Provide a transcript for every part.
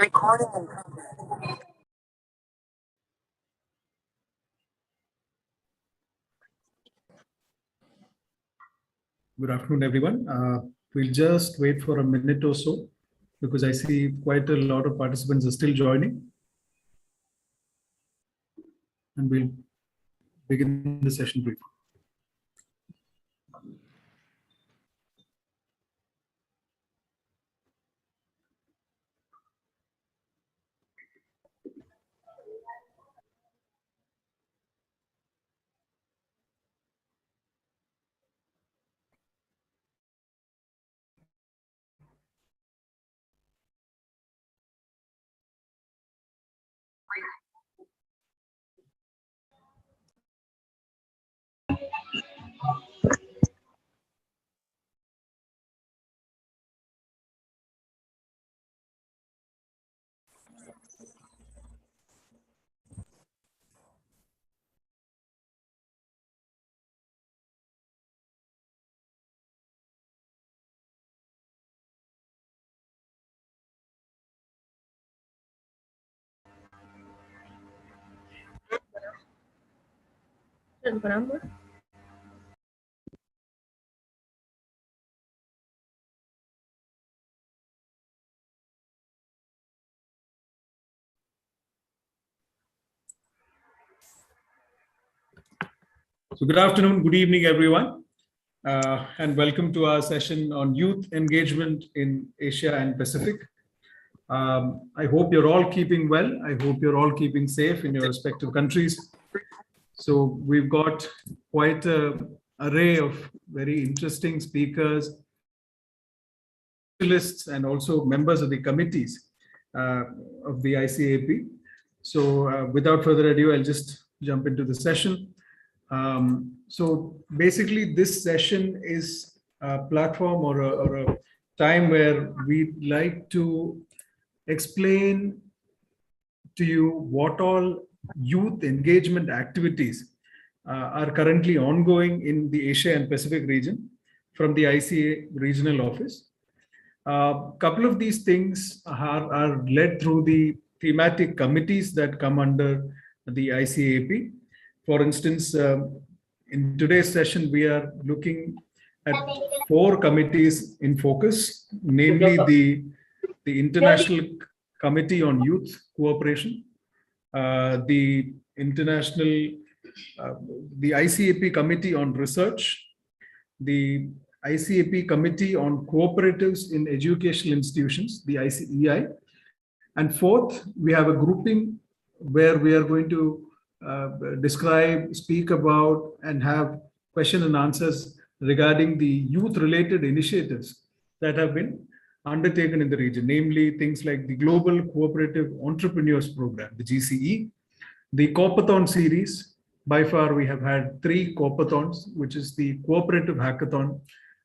Recording in progress. Good afternoon, everyone. We'll just wait for a minute or so because I see quite a lot of participants are still joining. And we'll begin the session briefly. So good afternoon, good evening, everyone, and welcome to our session on youth engagement in Asia and Pacific. I hope you're all keeping well. I hope you're all keeping safe in your respective countries. So we've got quite an array of very interesting speakers, specialists, and also members of the committees of the ICA-AP. So without further ado, I'll just jump into the session. So basically, this session is a platform or a time where we'd like to explain to you what all youth engagement activities are currently ongoing in the Asia and Pacific region from the ICA regional office. A couple of these things are led through the thematic committees that come under the ICA-AP. For instance, in today's session, we are looking at 4 committees in focus, namely the International Committee on Youth Cooperation, the ICA-AP Committee on Research, the ICA-AP Committee on Cooperatives in Educational Institutions, the ICEI, and fourth, we have a grouping where we are going to describe, speak about, and have question and answers regarding the youth-related initiatives that have been undertaken in the region, namely things like the Global Cooperative Entrepreneurs Program, the GCE, the Coopathon series. By far, we have had 3 Coopathons, which is the Cooperative Hackathon,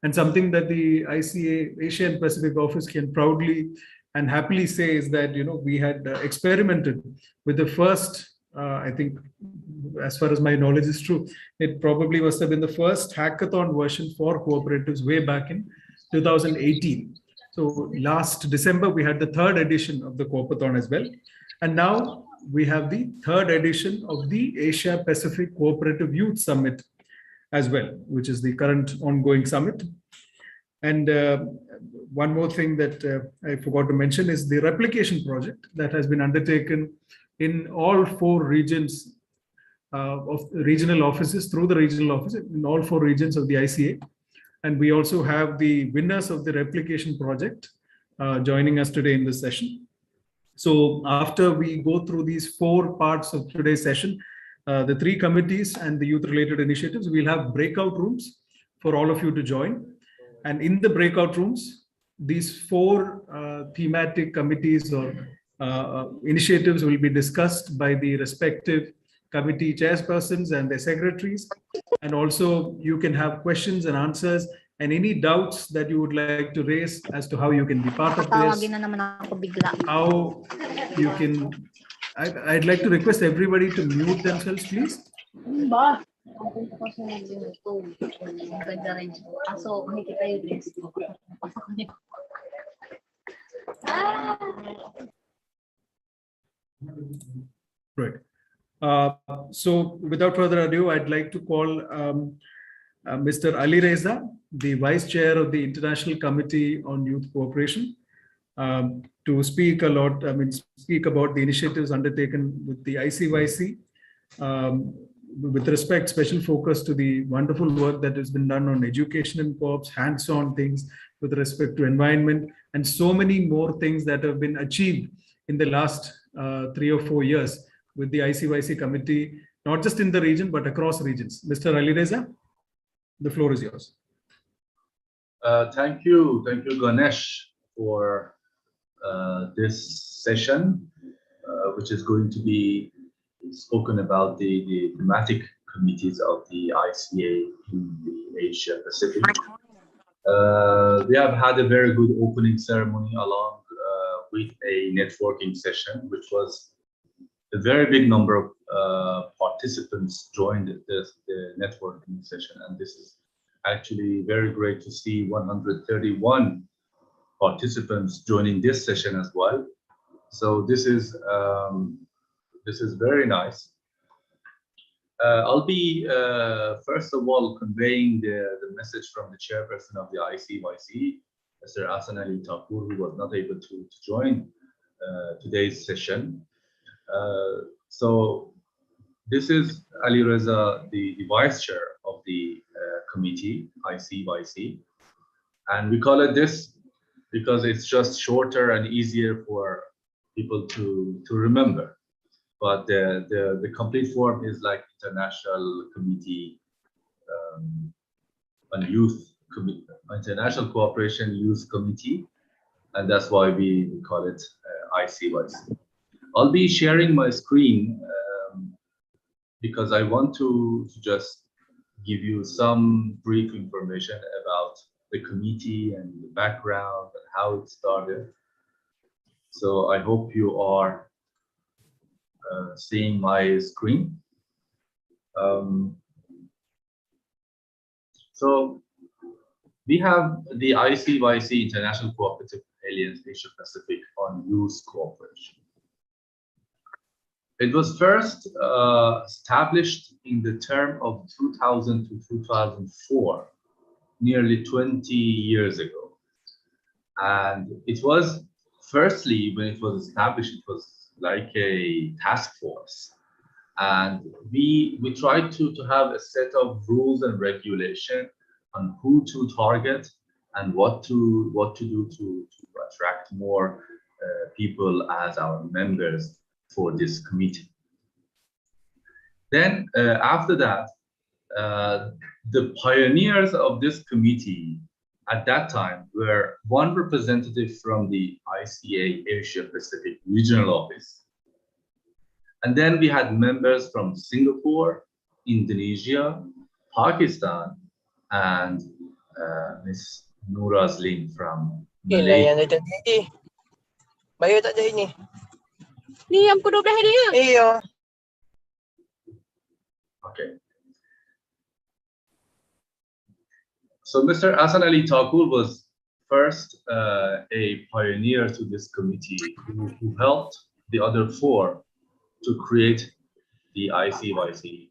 and something that the ICA Asia and Pacific office can proudly and happily say is that, we had experimented with the first, I think, as far as my knowledge is true, it probably must have been the first hackathon version for cooperatives way back in 2018. So last December, we had the 3rd edition of the Coopathon as well. And now we have the 3rd edition of the Asia Pacific Cooperative Youth Summit as well, which is the current ongoing summit. And one more thing that I forgot to mention is the replication project that has been undertaken in all 4 regions of regional offices, through the regional office, in all 4 regions of the ICA. And we also have the winners of the replication project joining us today in this session. So after we go through these 4 parts of today's session, the 3 committees and the youth-related initiatives, we'll have breakout rooms for all of you to join. And in the breakout rooms, these 4 thematic committees or initiatives will be discussed by the respective committee chairpersons and their secretaries. And also you can have questions and answers and any doubts that you would like to raise as to how you can be part of this, how you can, I'd like to request everybody to mute themselves, please. Right. So without further ado, I'd like to call Mr. Ali Reza, the Vice Chair of the International Committee on Youth Cooperation, to speak speak about the initiatives undertaken with the ICYC, with respect, special focus to the wonderful work that has been done on education in co-ops, hands-on things with respect to environment, and so many more things that have been achieved in the last 3 or 4 years with the ICYC committee, not just in the region, but across regions. Mr. Ali Reza, the floor is yours. Thank you, Ganesh, for this session, which is going to be spoken about the thematic committees of the ICA in the Asia Pacific. We have had a very good opening ceremony along with a networking session, which was a very big number of participants joined the networking session, and this is actually very great to see 131 participants joining this session as well. So this is very nice. I'll be first of all conveying the message from the chairperson of the ICYC, Mr. Hassan Ali Thakur, who was not able to join today's session. So this is Ali Reza, the vice chair of the committee, ICYC, and we call it this because it's just shorter and easier for people to remember. But the complete form is like International Committee on Youth, International Cooperation Youth Committee, and that's why we call it ICYC. I'll be sharing my screen because I want to just give you some brief information about the committee and the background and how it started. So I hope you are seeing my screen. So we have the ICYC, International Cooperative Alliance Asia Pacific on Youth Cooperation. It was first established in the term of 2000 to 2004, nearly 20 years ago. And it was, firstly, when it was established, it was like a task force. And we tried to have a set of rules and regulation on who to target and what to do to attract more people as our members for this committee. Then after that, the pioneers of this committee at that time were one representative from the ICA Asia Pacific Regional Office. And then we had members from Singapore, Indonesia, Pakistan, and Ms. Noura Zlin from Malaysia. Okay. So Mr. Hassan Ali Thakur was first a pioneer to this committee who helped the other four to create the ICYC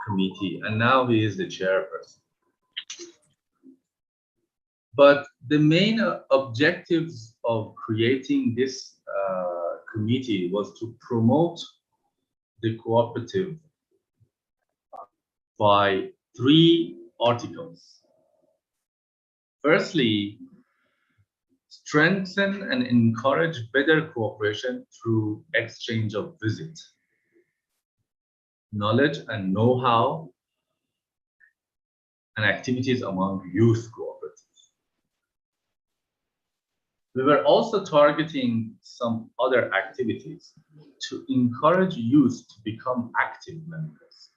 committee, and now he is the chairperson. But the main objectives of creating this committee was to promote the cooperative by 3 articles. Firstly, strengthen and encourage better cooperation through exchange of visit, knowledge and know-how, and activities among youth cooperatives. We were also targeting some other activities to encourage youth to become active members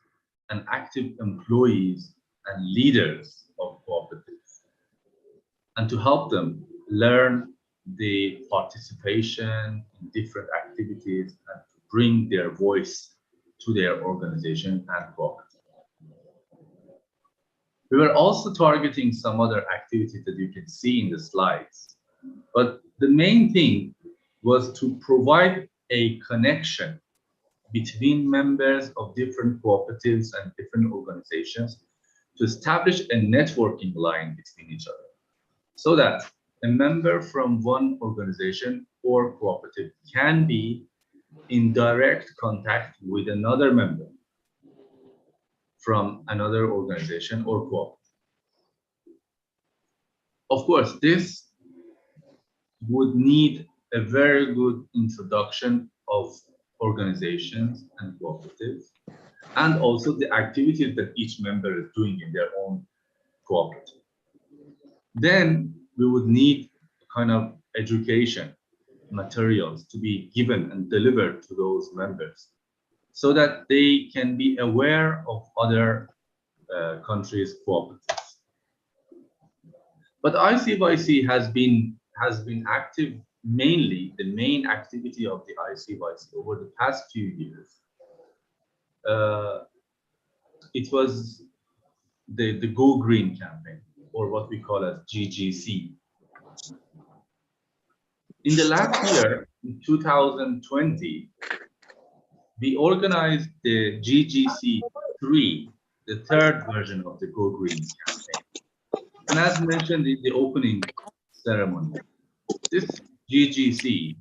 and active employees and leaders of cooperatives, and to help them learn the participation in different activities and to bring their voice to their organization and cooperative. We were also targeting some other activities that you can see in the slides, but the main thing was to provide a connection between members of different cooperatives and different organizations to establish a networking line between each other, so that a member from one organization or cooperative can be in direct contact with another member from another organization or cooperative. Of course, this would need a very good introduction of organizations and cooperatives, and also the activities that each member is doing in their own cooperative. Then we would need kind of education materials to be given and delivered to those members so that they can be aware of other countries' cooperatives. But ICYC has been active mainly, the main activity of the ICYC over the past few years. It was the Go Green campaign, or what we call as GGC. In the last year, in 2020, we organized the GGC 3, the third version of the Go Green campaign. And as mentioned in the opening ceremony, this GGC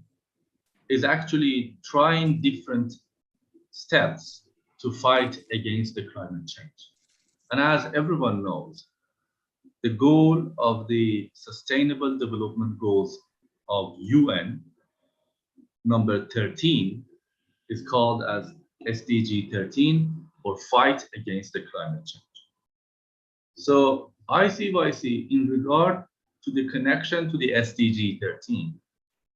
is actually trying different steps to fight against the climate change. And as everyone knows, the goal of the Sustainable Development Goals of UN, number 13, is called as SDG 13, or Fight Against the Climate Change. So ICYC, in regard to the connection to the SDG 13,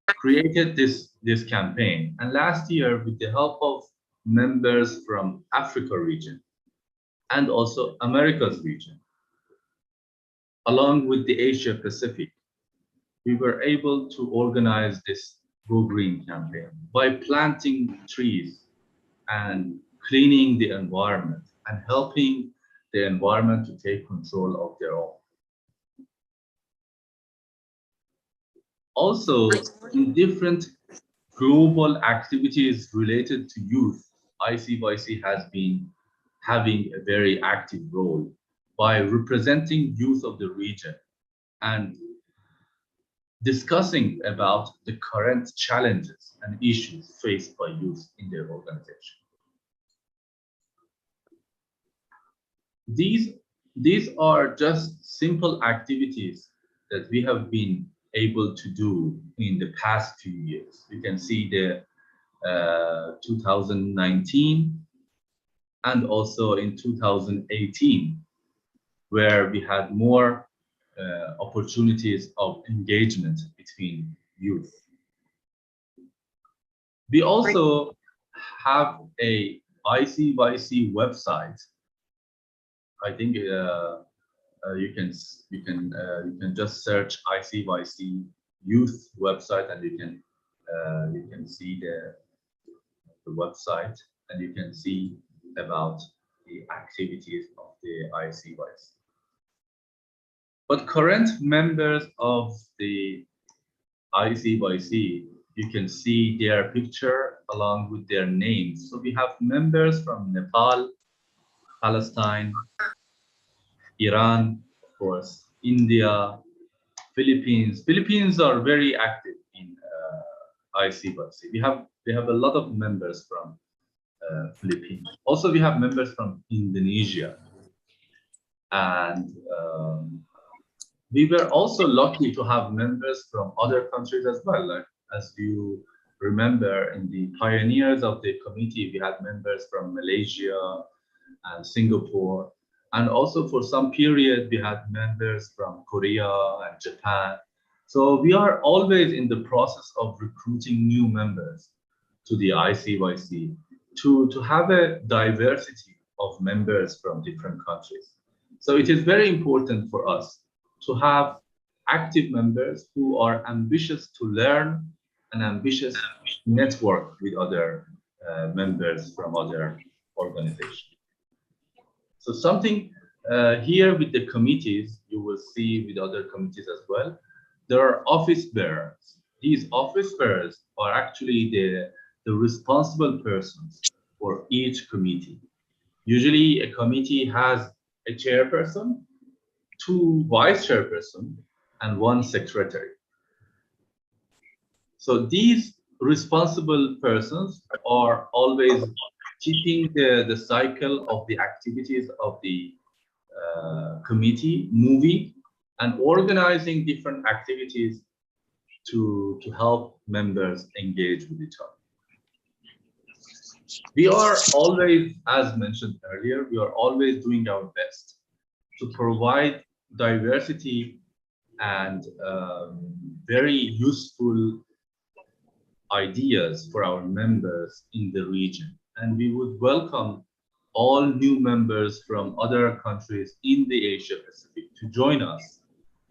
created this campaign. And last year, with the help of members from Africa region and also Americas region, along with the Asia Pacific, we were able to organize this Go Green campaign by planting trees and cleaning the environment and helping the environment to take control of their own. Also, in different global activities related to youth, ICYC has been having a very active role by representing youth of the region and discussing about the current challenges and issues faced by youth in their organization. These are just simple activities that we have been able to do in the past few years. You can see the 2019 and also in 2018, where we had more opportunities of engagement between youth. We also have a ICYC website. I think you can just search ICYC Youth website, and you can see the website, and you can see about the activities of the ICYC. But current members of the ICYC, you can see their picture along with their names. So we have members from Nepal, Palestine, Iran, of course, India, Philippines. Philippines are very active in ICYC. We have a lot of members from Philippines. Also, we have members from Indonesia, and we were also lucky to have members from other countries as well. Like, as you remember, in the pioneers of the committee, we had members from Malaysia and Singapore. And also for some period, we had members from Korea and Japan. So we are always in the process of recruiting new members to the ICYC to have a diversity of members from different countries. So it is very important for us to have active members who are ambitious to learn and ambitious to network with other members from other organizations. So something here with the committees, you will see with other committees as well, there are office bearers. These office bearers are actually the responsible persons for each committee. Usually a committee has a chairperson, 2 vice chairperson, and 1 secretary. So these responsible persons are always keeping the cycle of the activities of the committee moving and organizing different activities to help members engage with each other. We are always, as mentioned earlier, we are always doing our best to provide diversity and very useful ideas for our members in the region. And we would welcome all new members from other countries in the Asia Pacific to join us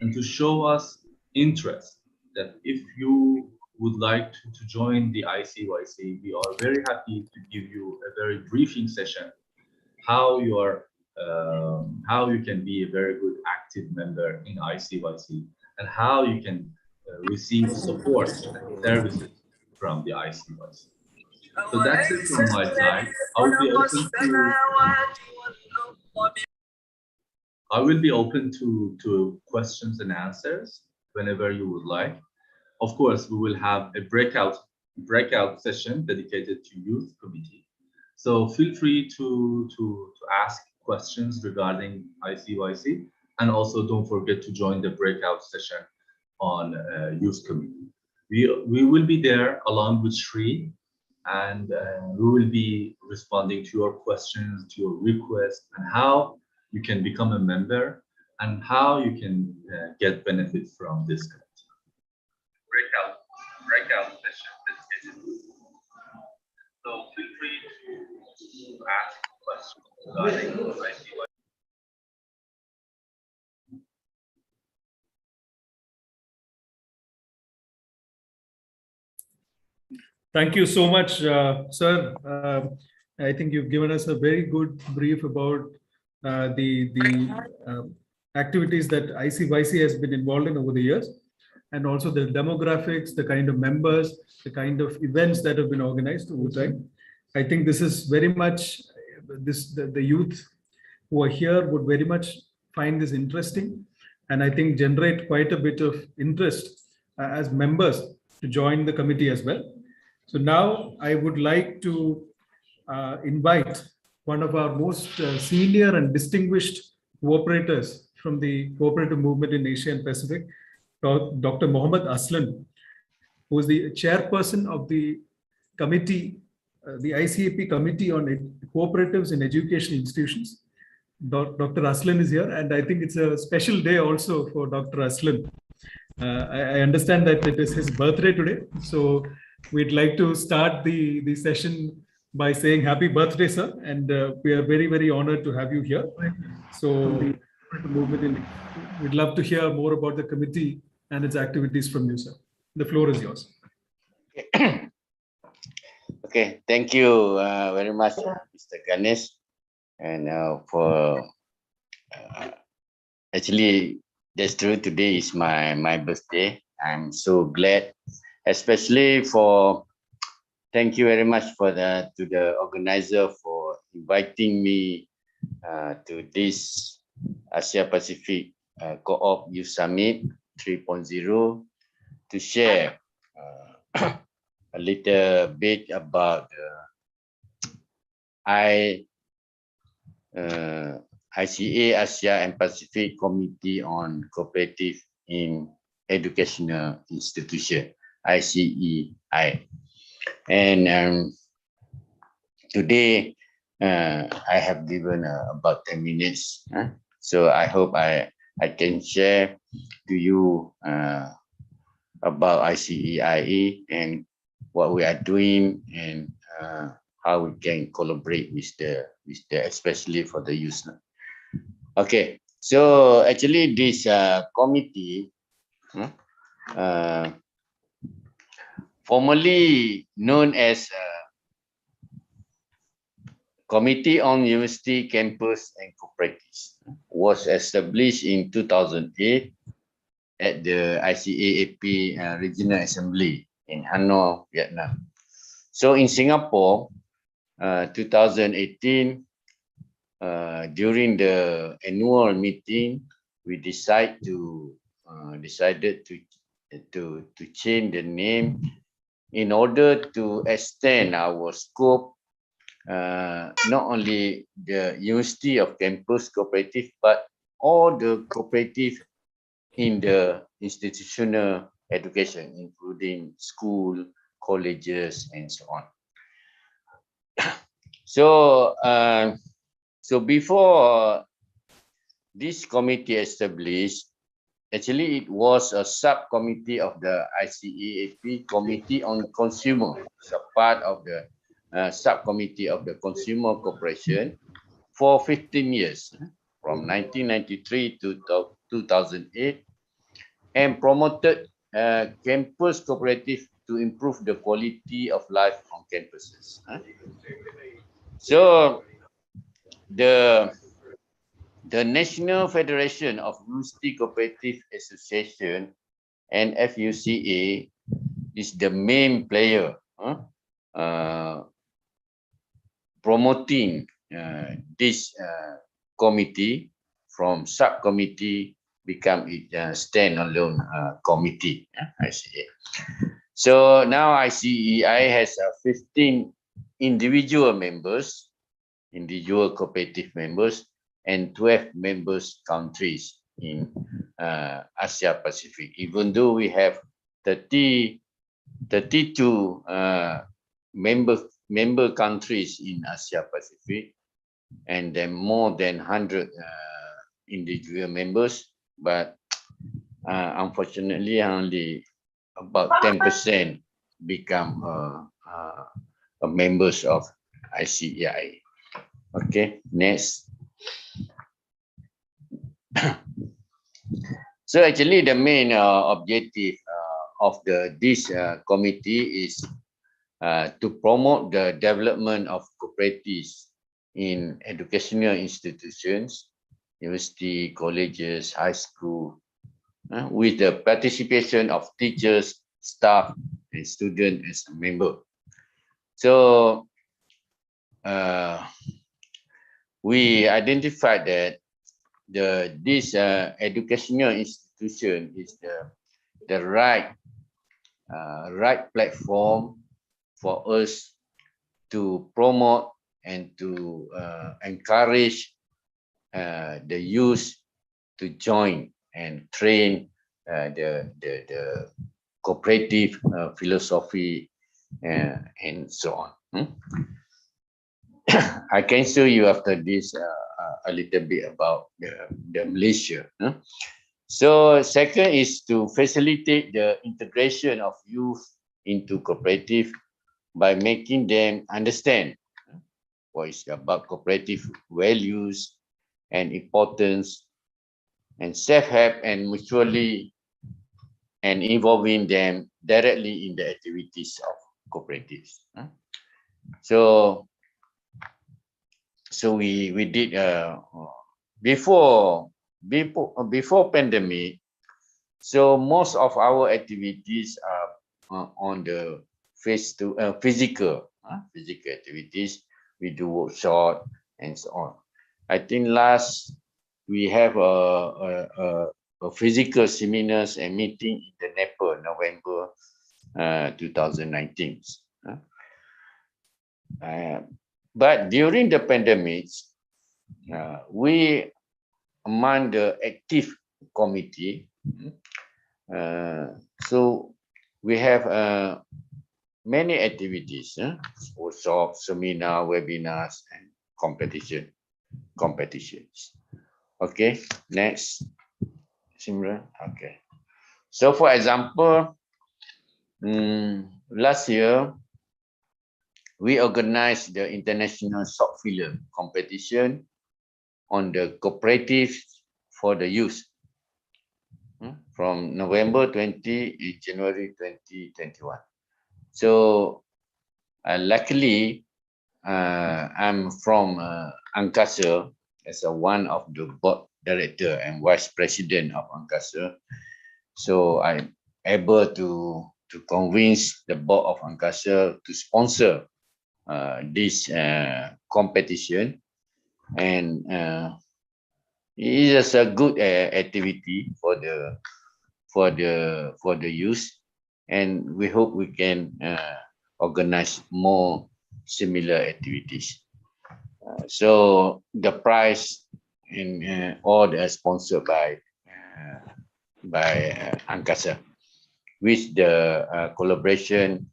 and to show us interest, that if you would like to join the ICYC, we are very happy to give you a very briefing session how you can be a very good active member in ICYC and how you can receive support and services from the ICYC. So that's it from my side. I will be open to questions and answers whenever you would like. Of course, we will have a breakout session dedicated to youth committee. So feel free to ask questions regarding ICYC, and also don't forget to join the breakout session on youth committee. We will be there along with Shri, and we will be responding to your questions, to your requests, and how you can become a member and how you can get benefit from this committee. Breakout session. So feel free to ask questions regarding ICYC. Thank you so much, sir. I think you've given us a very good brief about the activities that ICYC has been involved in over the years, and also the demographics, the kind of members, the kind of events that have been organized over time. I think this is very much, the youth who are here would very much find this interesting, and I think generate quite a bit of interest as members to join the committee as well. So now I would like to invite one of our most senior and distinguished cooperators from the cooperative movement in Asia and Pacific, Dr. Mohammed Aslan, who is the chairperson of the committee, the ICA-AP Committee on Cooperatives in Educational Institutions. Dr. Aslan is here, and I think it's a special day also for Dr. Aslan. I understand that it is his birthday today, so we'd like to start the session by saying happy birthday, sir, and we are very, very honored to have you here. So we'd love to hear more about the committee and its activities from you, sir. The floor is yours. Okay, thank you very much, Mr. Ganesh, and for actually, that's true. Today is my birthday. I'm so glad, especially for. Thank you very much to the organizer for inviting me to this Asia Pacific Co-op Youth Summit 3.0 to share a little bit about ICA Asia and Pacific Committee on Cooperative in Educational Institution, ICEI. And today I have given about 10 minutes. So I hope I can share to you about ICEIE and what we are doing, and how we can collaborate with the especially for the youth. Okay, so actually this committee formerly known as Committee on University Campus and Cooperatives, was established in 2008 at the ICA-AP Regional Assembly in Hanoi, Vietnam. So in Singapore, 2018, during the annual meeting, we decided to change the name in order to extend our scope, not only the University of Campus Cooperative, but all the cooperative in the institutional education, including school, colleges, and so on. So before this committee established, actually it was a subcommittee of the ICA-AP Committee on Consumer. It's a part of the subcommittee of the Consumer Corporation for 15 years, from 1993 to 2008, and promoted campus cooperative to improve the quality of life on campuses. So the National Federation of University Cooperative Association, and FUCA, is the main player promoting this committee from subcommittee become a standalone committee. ICA. So now ICEI has 15 individual members, individual cooperative members, and 12 members countries in Asia Pacific. Even though we have 32 member countries in Asia Pacific, and then more than 100 individual members, but unfortunately only about 10% become members of ICEI. Okay, next. So actually the main objective of this committee is to promote the development of cooperatives in educational institutions, university, colleges, high school, with the participation of teachers, staff, and students as a member. So we identified that this educational institution is the right platform for us to promote and to encourage the youth to join and train the cooperative philosophy and so on. I can show you after this a little bit about the Malaysia. So second is to facilitate the integration of youth into cooperative by making them understand what is about cooperative values and importance, and self-help and mutually, and involving them directly in the activities of cooperatives. So we did before pandemic. So most of our activities are on the physical activities. We do workshop and so on. I think last we have a physical seminars and meeting in the Nepal, November 2019. But during the pandemic, we among the active committee, so we have many activities, workshops, seminar, webinars, and competitions. Okay, next, Simran. Okay, so for example, last year we organized the international short film competition on the cooperative for the youth from November 20 to January 2021. So luckily, I'm from Angkasa as one of the board director and vice president of Angkasa. So I'm able to convince the board of Angkasa to sponsor this competition, and it is a good activity for the youth, and we hope we can organize more similar activities. So the prize in all are sponsored by Angkasa, with the collaboration,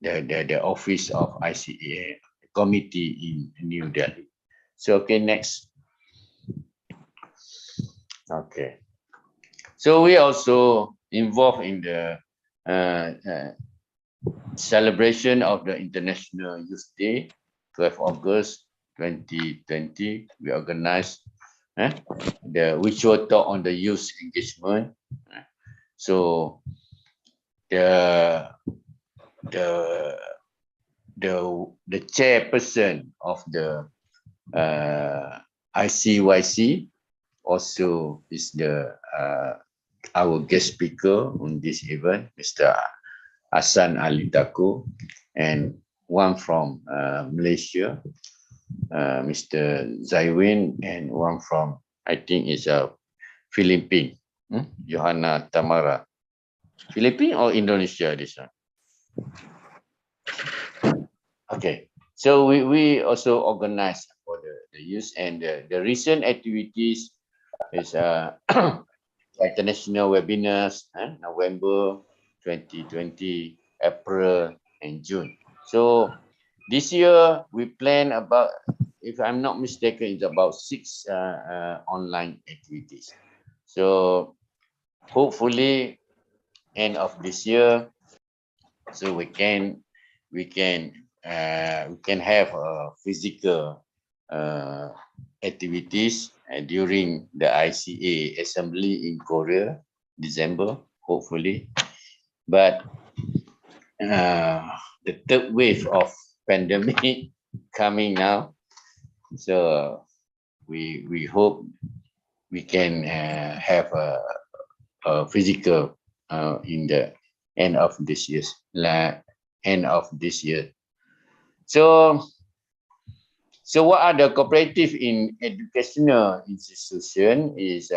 the office of ICA committee in New Delhi. So okay, next. Okay. So we also involved in the celebration of the International Youth Day, 12 August 2020. We organized the virtual talk on the youth engagement. So the chairperson of the ICYC also is the our guest speaker on this event, Mr. Hassan Ali Tako, and one from Malaysia, Mr. Zaiwin, and one from, I think it's a Philippine, Johanna Tamara. Philippine or Indonesia, this one? Okay, so we also organize for the youth, and the recent activities is international webinars, November 2020, April and June. So this year we plan about, if I'm not mistaken, it's about 6 online activities. So hopefully end of this year, so we can have physical activities during the ICA assembly in Korea, December, hopefully. But the third wave of pandemic coming now, so we hope we can have a physical in the end of this year. So what are the cooperative in educational institution is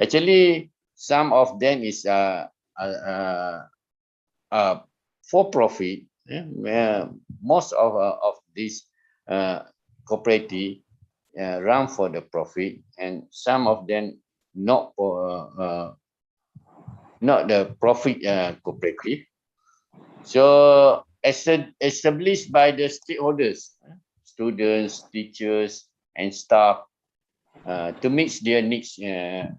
actually some of them is for profit. Most of these cooperative run for the profit, and some of them not for not the profit cooperative. So established by the stakeholders, students, teachers, and staff, to meet their needs,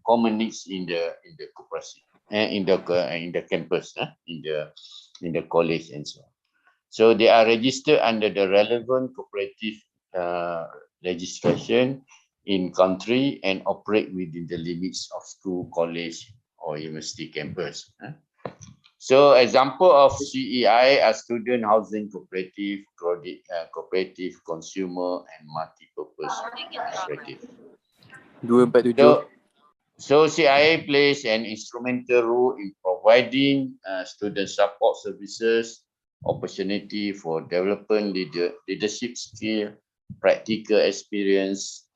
common needs in the cooperative, in the campus, in the college and so on. So they are registered under the relevant cooperative registration in country and operate within the limits of school, college, or university campus. So example of CEI are student housing cooperative, cooperative, consumer, and multi-purpose cooperative. So CIA plays an instrumental role in providing student support services, opportunity for developing leadership skill, practical experience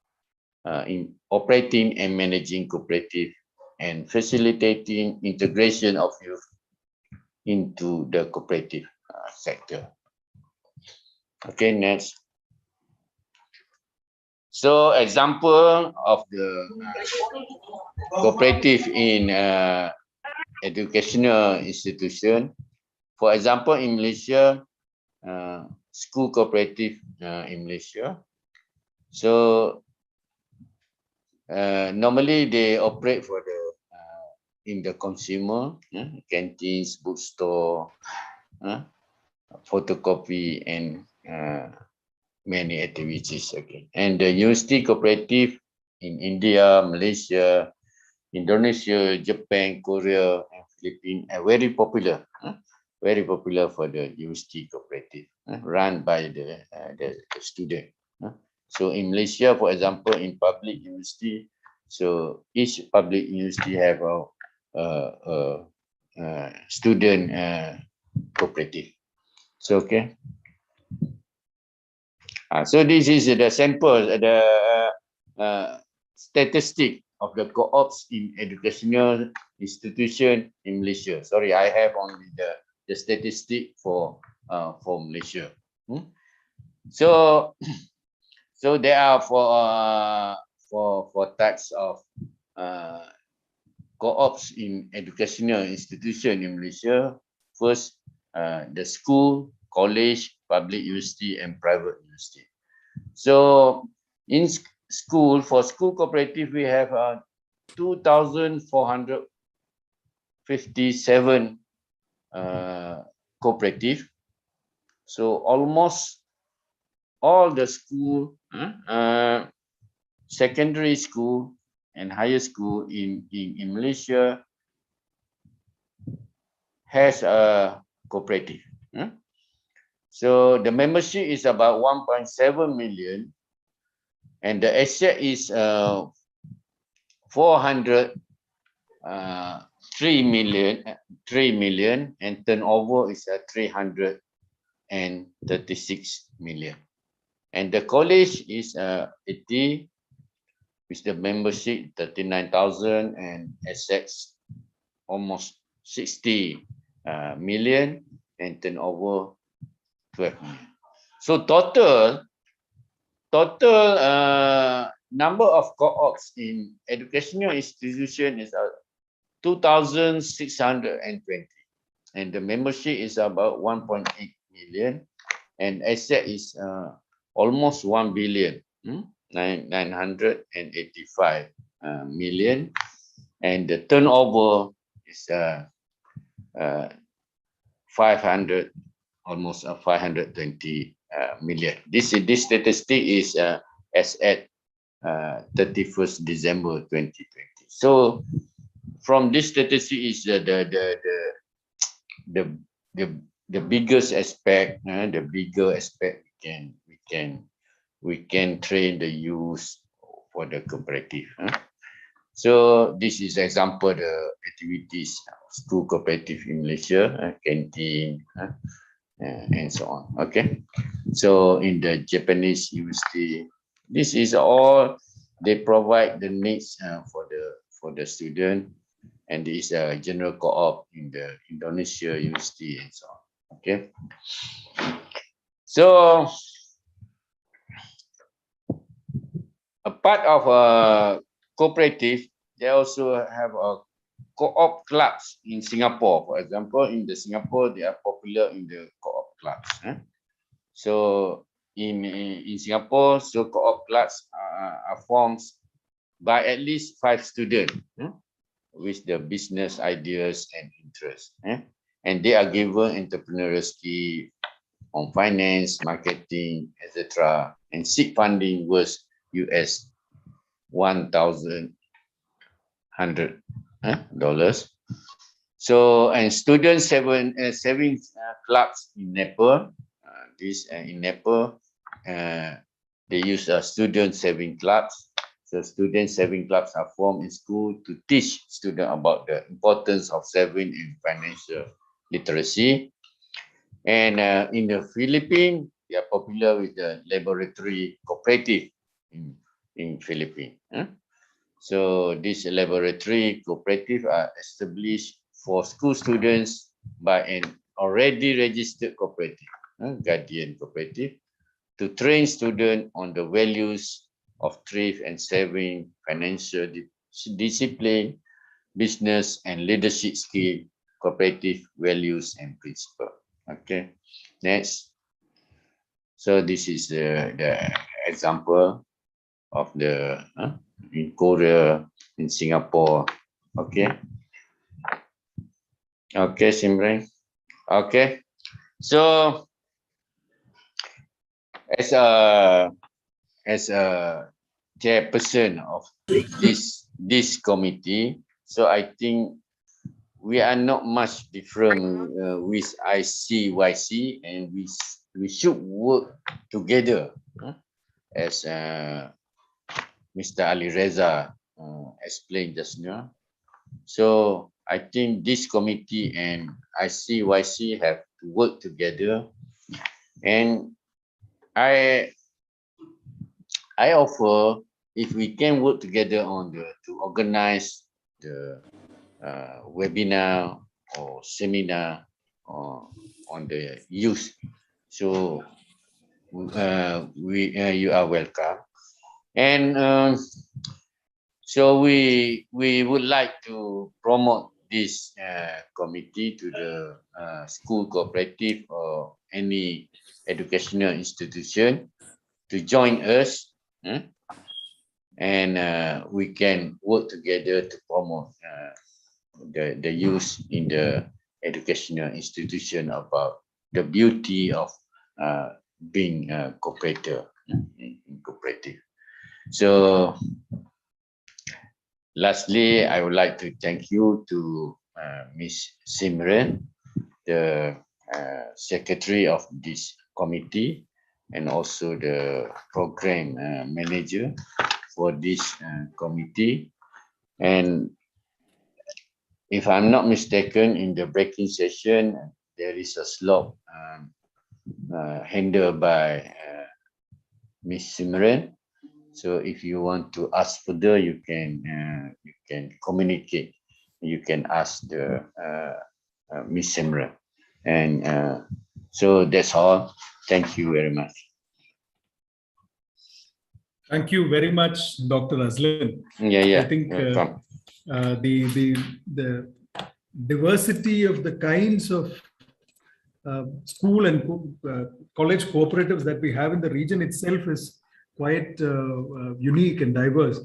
in operating and managing cooperative, and facilitating integration of youth into the cooperative sector. Okay, next. So example of the cooperative in educational institution. For example, in Malaysia, school cooperative in Malaysia. So normally they operate for the in the consumer, canteens, bookstore, photocopy, and many activities. Okay, and the university cooperative in India, Malaysia, Indonesia, Japan, Korea, and Philippines are very popular. Very popular for the university cooperative run by the student. So in Malaysia, for example, in public university, so each public university have a student cooperative. So okay. So this is the sample, the statistic of the co-ops in educational institution in Malaysia. Sorry, I have only the statistic for Malaysia. So so there are for types of co-ops in educational institution in Malaysia. First, the school, college, public university, and private university. So in school, for school cooperative, we have 2,457 cooperative. So almost all the school, secondary school and higher school in Malaysia has a cooperative. So the membership is about 1.7 million, and the asset is 403 million, and turnover is 336 million. And the college is 80, with the membership 39,000 and assets almost 60 million and turnover 12 million. So total number of co-ops in educational institution is 2,620, and the membership is about 1.8 million, and asset is almost 1 billion, 985 million, and the turnover is 500, almost 520 million. This statistic is as at 31st December 2020. So from this statistic is the biggest aspect, the bigger aspect we can train the youth for the cooperative. So this is example the activities school cooperative in Malaysia, canteen, and so on. Okay, so in the Japanese university, this is all they provide the needs for the student, and this is a general co-op in the Indonesia university and so on. Okay, so a part of a cooperative, they also have a co-op clubs in Singapore. For example, in the Singapore, they are popular in the co-op clubs. So in Singapore, so co-op clubs are formed by at least 5 students with the business ideas and interests. And they are given entrepreneurial skill on finance, marketing, etc., and seek funding worth $1,100. So, and student saving clubs in Nepal. In Nepal, they use student saving clubs. So student saving clubs are formed in school to teach students about the importance of saving and financial literacy. And in the Philippines, they are popular with the laboratory cooperative in Philippines. So this laboratory cooperative are established for school students by an already registered cooperative, guardian cooperative, to train students on the values of thrift and saving, financial discipline, business and leadership skill, cooperative values and principle. Okay, next. So this is the example of the in Korea, in Singapore. Okay. Okay, Simran. Okay. So as a chairperson of this committee, so I think we are not much different with ICYC, and we should work together as Mr. Ali Reza explained just now. So I think this committee and ICYC have to work together And I offer, if we can work together to organize the webinar or seminar on the youth. So you are welcome. And so we would like to promote this committee to the school cooperative or any educational institution to join us, and we can work together to promote the youth in the educational institution about the beauty of being a cooperative. Cooperative. So lastly, I would like to thank you to Ms. Simran, the secretary of this committee, and also the program manager for this committee. And if I'm not mistaken, in the breaking session, there is a slot handled by Ms. Simran. So if you want to ask further, you can communicate. You can ask the Ms. Simran. And so that's all. Thank you very much. Thank you very much, Dr. Azlan. Yeah. I think the diversity of the kinds of school and college cooperatives that we have in the region itself is quite unique and diverse.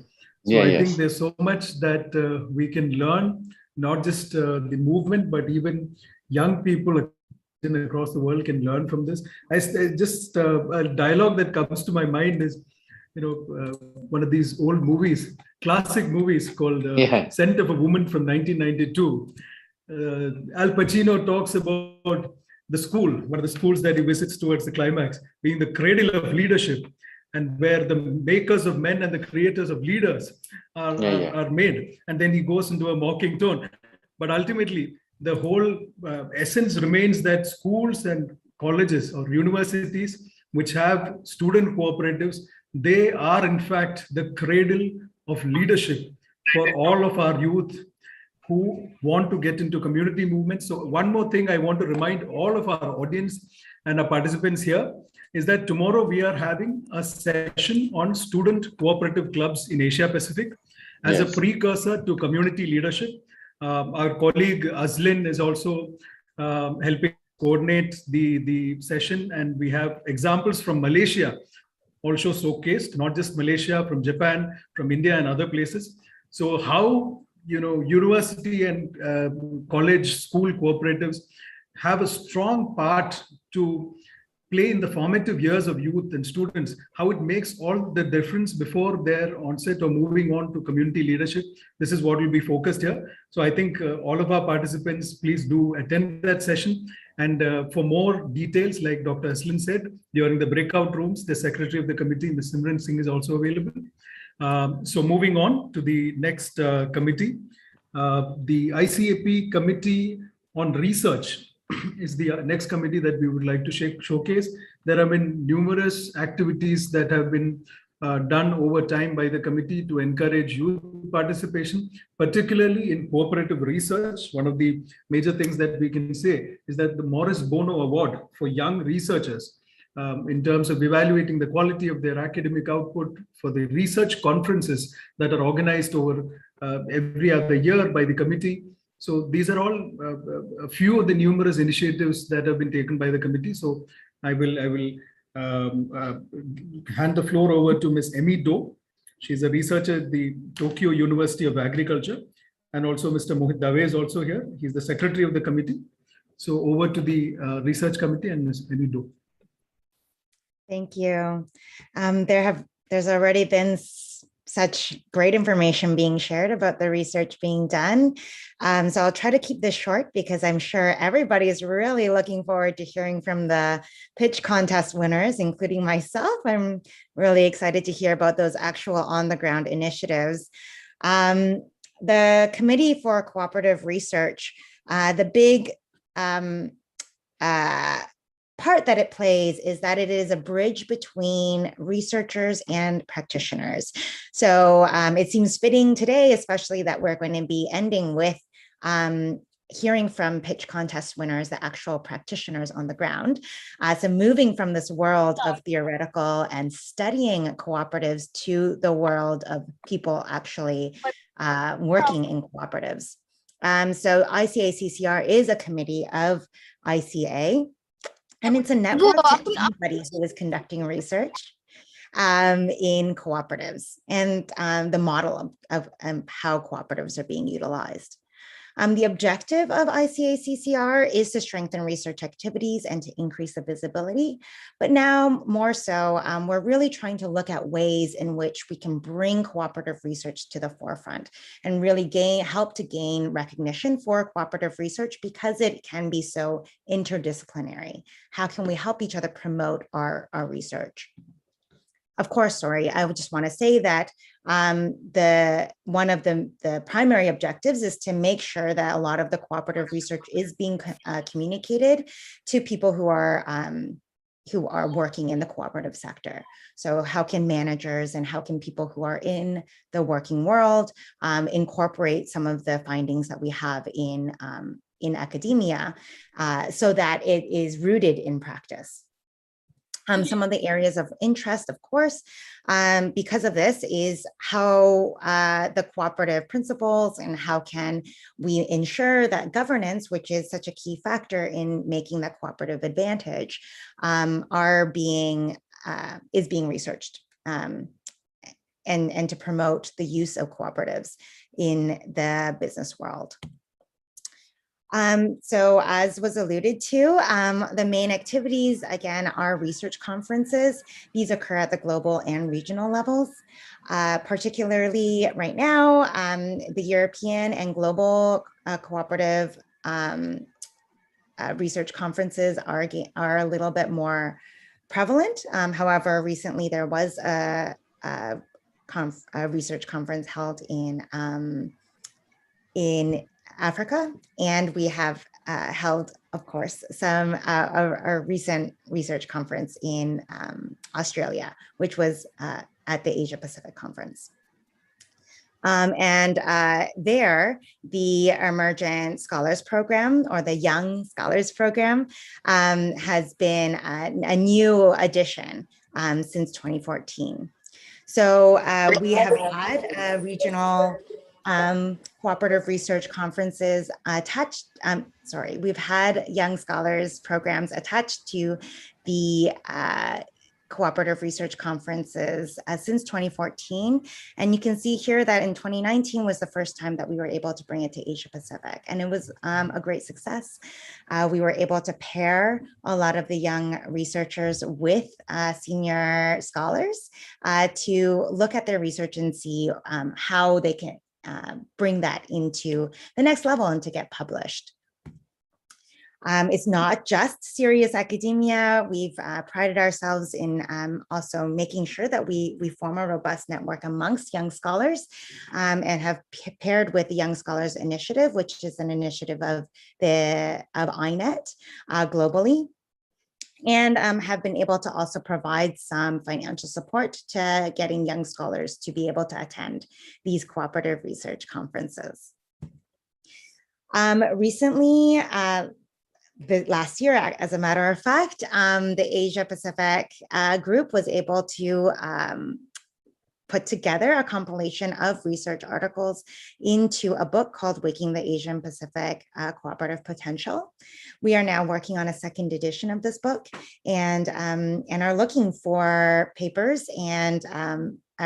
So I think there's so much that we can learn, not just the movement, but even young people across the world can learn from this. Just a dialogue that comes to my mind is, one of these old movies, classic movies called Scent of a Woman from 1992. Al Pacino talks about the school, one of the schools that he visits towards the climax, being the cradle of leadership, and where the makers of men and the creators of leaders are made. And then he goes into a mocking tone. But ultimately, the whole essence remains that schools and colleges or universities which have student cooperatives, they are in fact the cradle of leadership for all of our youth who want to get into community movements. So one more thing I want to remind all of our audience and our participants here is that tomorrow we are having a session on student cooperative clubs in Asia Pacific as a precursor to community leadership. Our colleague Azlin is also helping coordinate the session, and we have examples from Malaysia also showcased, not just Malaysia, from Japan, from India and other places. So how university and college school cooperatives have a strong part to play in the formative years of youth and students, how it makes all the difference before their onset or moving on to community leadership. This is what will be focused here. So I think all of our participants, please do attend that session. And for more details, like Dr. Aslin said, during the breakout rooms, the secretary of the committee, Ms. Simran Singh, is also available. So moving on to the next committee, the ICA-AP Committee on Research is the next committee that we would like to showcase. There have been numerous activities that have been done over time by the committee to encourage youth participation, particularly in cooperative research. One of the major things that we can say is that the Morris Bono Award for young researchers, in terms of evaluating the quality of their academic output for the research conferences that are organized over every other year by the committee. So these are all a few of the numerous initiatives that have been taken by the committee. So I will hand the floor over to Ms. Emmy Do. She's a researcher at the Tokyo University of Agriculture. And also Mr. Mohit Dave is also here. He's the secretary of the committee. So over to the research committee and Ms. Emmy Do. Thank you. There's already been such great information being shared about the research being done. So I'll try to keep this short because I'm sure everybody is really looking forward to hearing from the pitch contest winners, including myself. I'm really excited to hear about those actual on-the-ground initiatives. The Committee for Cooperative Research, the big part that it plays is that it is a bridge between researchers and practitioners. So it seems fitting today, especially that we're going to be ending with hearing from pitch contest winners, the actual practitioners on the ground. So moving from this world of theoretical and studying cooperatives to the world of people actually working in cooperatives. So ICA-CCR is a committee of ICA, and it's a network to anybody who is conducting research in cooperatives and the model of how cooperatives are being utilized. The objective of ICA-CCR is to strengthen research activities and to increase the visibility. But now more so, we're really trying to look at ways in which we can bring cooperative research to the forefront and really help to gain recognition for cooperative research because it can be so interdisciplinary. How can we help each other promote our research? Of course, I would just want to say that one of the primary objectives is to make sure that a lot of the cooperative research is being communicated to people who are working in the cooperative sector. So how can managers and how can people who are in the working world incorporate some of the findings that we have in academia so that it is rooted in practice? Some of the areas of interest, of course, because of this is how the cooperative principles and how can we ensure that governance, which is such a key factor in making that cooperative advantage, is being researched and to promote the use of cooperatives in the business world. So as was alluded to, the main activities, again, are research conferences. These occur at the global and regional levels. Particularly right now, the European and global cooperative research conferences are a little bit more prevalent. However, recently there was a research conference held in Africa, and we have held, of course, a recent research conference in Australia, which was at the Asia Pacific Conference. There, the Emergent Scholars Program, or the Young Scholars Program, has been a new addition since 2014. So we have had regional cooperative research conferences we've had Young Scholars programs attached to the cooperative research conferences since 2014. And you can see here that in 2019 was the first time that we were able to bring it to Asia Pacific. And it was a great success. We were able to pair a lot of the young researchers with senior scholars to look at their research and see how they can bring that into the next level and to get published. It's not just serious academia. We've prided ourselves in also making sure that we form a robust network amongst young scholars and have paired with the Young Scholars Initiative, which is an initiative of INET globally, and have been able to also provide some financial support to getting young scholars to be able to attend these cooperative research conferences. Recently, last year, as a matter of fact, the Asia Pacific group was able to put together a compilation of research articles into a book called Waking the Asian Pacific Cooperative Potential. We are now working on a second edition of this book and are looking for papers and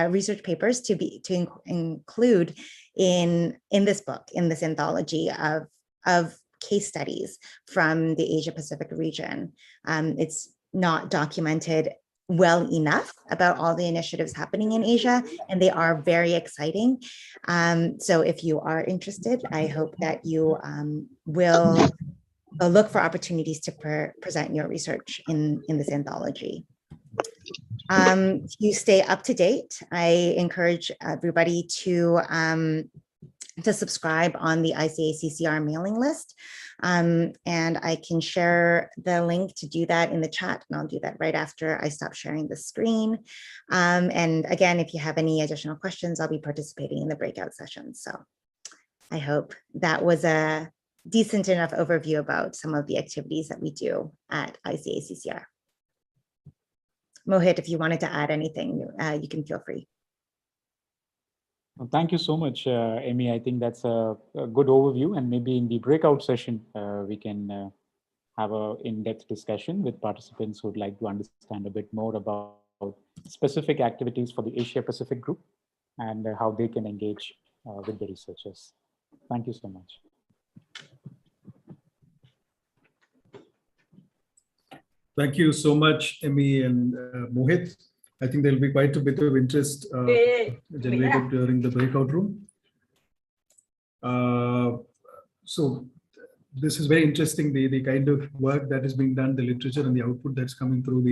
research papers to include in this book, in this anthology of case studies from the Asia Pacific region. It's not documented well enough about all the initiatives happening in Asia, and they are very exciting. So if you are interested, I hope that you will look for opportunities to present your research in this anthology. To stay up to date, I encourage everybody to to subscribe on the ICA-CCR mailing list. And I can share the link to do that in the chat, and I'll do that right after I stop sharing the screen. And again, if you have any additional questions, I'll be participating in the breakout session. So I hope that was a decent enough overview about some of the activities that we do at ICA-CCR. Mohit, if you wanted to add anything, you can feel free. Well, thank you so much, Amy. I think that's a good overview, and maybe in the breakout session, we can have an in-depth discussion with participants who would like to understand a bit more about specific activities for the Asia Pacific group and how they can engage with the researchers. Thank you so much. Thank you so much, Emmy and Mohit. I think there'll be quite a bit of interest generated during the breakout room. So this is very interesting, the kind of work that is being done, the literature and the output that's coming through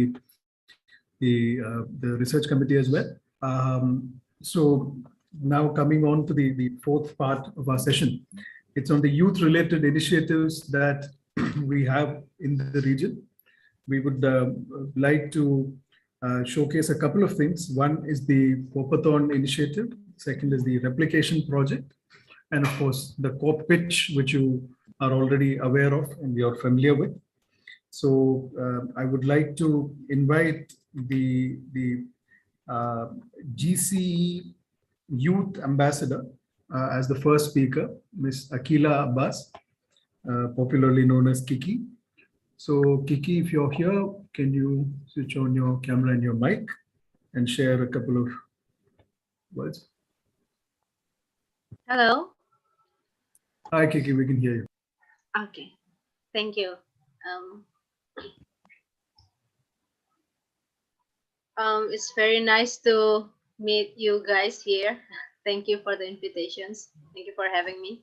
the research committee as well. So now coming on to the fourth part of our session. It's on the youth-related initiatives that we have in the region. We would like to showcase a couple of things. One is the Copathon initiative. Second is the replication project. And of course, the COP pitch, which you are already aware of and you're familiar with. So I would like to invite the GCE Youth Ambassador as the first speaker, Ms. Akila Abbas, popularly known as Kiki. So Kiki, if you're here, can you switch on your camera and your mic and share a couple of words? Hello. Hi, Kiki, we can hear you. Okay, thank you. It's very nice to meet you guys here. Thank you for the invitations. Thank you for having me.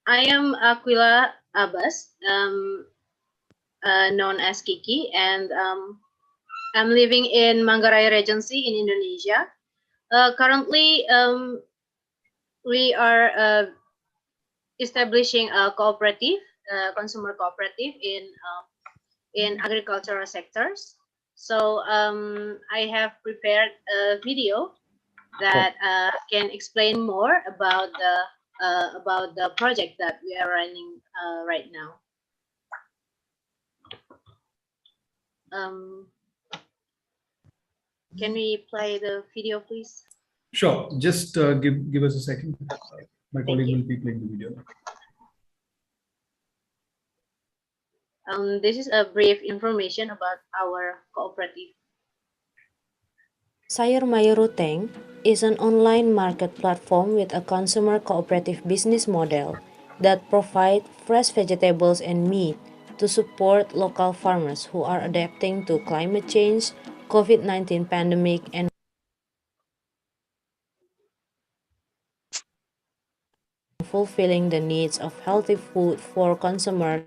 I am Aquila Abbas, known as Kiki, and I'm living in Manggarai Regency in Indonesia. Currently, we are establishing a cooperative, consumer cooperative in agricultural sectors. So I have prepared a video that can explain more about the project that we are running right now. Can we play the video, please? Sure. Just give us a second. My colleague will be playing the video. This is a brief information about our cooperative. Sayur Mayuruteng is an online market platform with a consumer cooperative business model that provides fresh vegetables and meat to support local farmers who are adapting to climate change, COVID-19 pandemic, and fulfilling the needs of healthy food for consumers.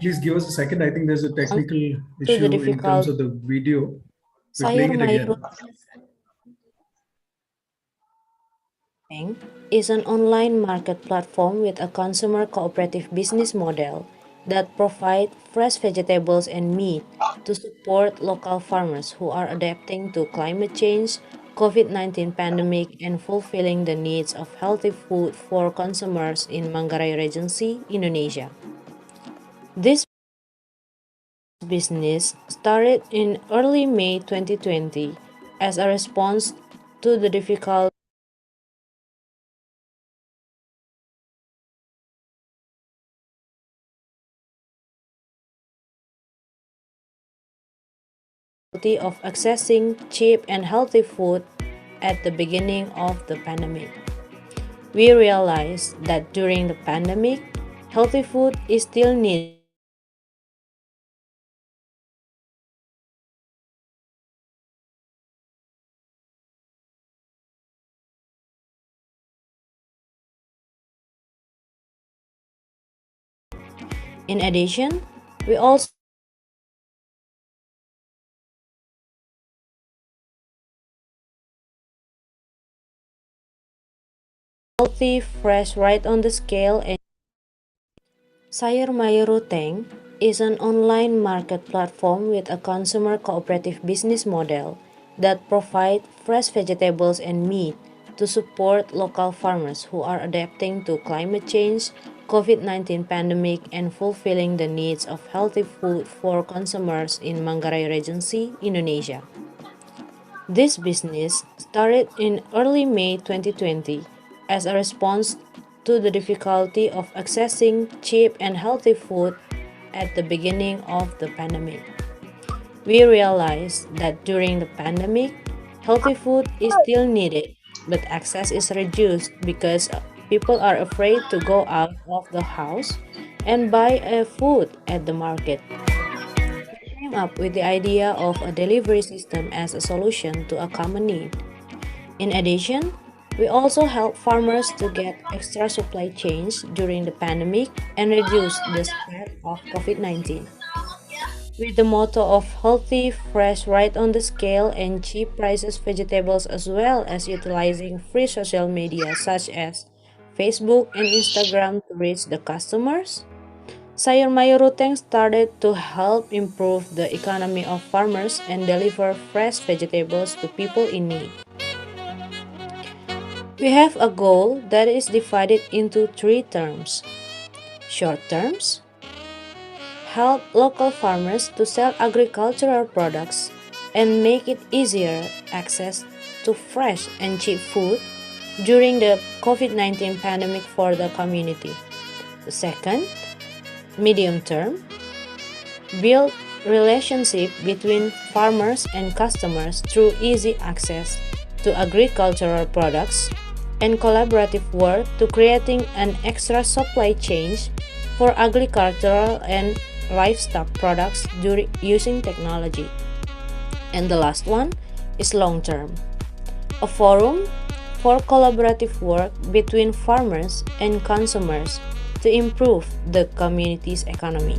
Please give us a second. I think there's a technical issue in terms of the video. We're playing it again. Is an online market platform with a consumer cooperative business model that provides fresh vegetables and meat to support local farmers who are adapting to climate change, COVID-19 pandemic, and fulfilling the needs of healthy food for consumers in Manggarai Regency, Indonesia. This business started in early May 2020 as a response to the difficult of accessing cheap and healthy food at the beginning of the pandemic. We realized that during the pandemic, healthy food is still needed In addition, we also healthy, fresh, right on the scale. And Sayur Mayuruteng is an online market platform with a consumer cooperative business model that provides fresh vegetables and meat to support local farmers who are adapting to climate change, COVID-19 pandemic, and fulfilling the needs of healthy food for consumers in Manggarai Regency, Indonesia. This business started in early May 2020 as a response to the difficulty of accessing cheap and healthy food at the beginning of the pandemic. We realized that during the pandemic, healthy food is still needed, but access is reduced because people are afraid to go out of the house and buy food at the market. Came up with the idea of a delivery system as a solution to a common need. In addition, we also help farmers to get extra supply chains during the pandemic and reduce the spread of COVID-19. With the motto of healthy, fresh, right on the scale, and cheap prices vegetables, as well as utilizing free social media such as Facebook and Instagram to reach the customers, Sayur Mayuruteng started to help improve the economy of farmers and deliver fresh vegetables to people in need. We have a goal that is divided into three terms. Short terms, help local farmers to sell agricultural products and make it easier access to fresh and cheap food during the COVID-19 pandemic for the community. The second, medium term, build relationship between farmers and customers through easy access to agricultural products and collaborative work to creating an extra supply chain for agricultural and livestock products using technology. And the last one is long term, a forum for collaborative work between farmers and consumers to improve the community's economy.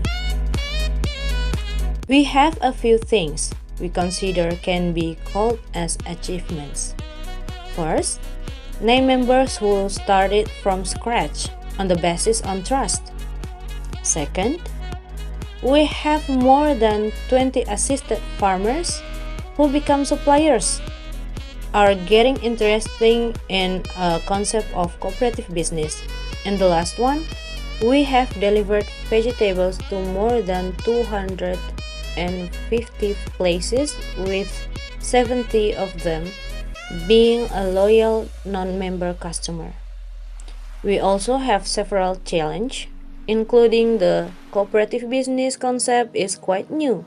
We have a few things we consider can be called as achievements. First, name members who started from scratch on the basis on trust. Second, we have more than 20 assisted farmers who become suppliers, are getting interested in a concept of cooperative business. And the last one, we have delivered vegetables to more than 250 places, with 70 of them being a loyal non-member customer. We also have several challenges, including the cooperative business concept is quite new,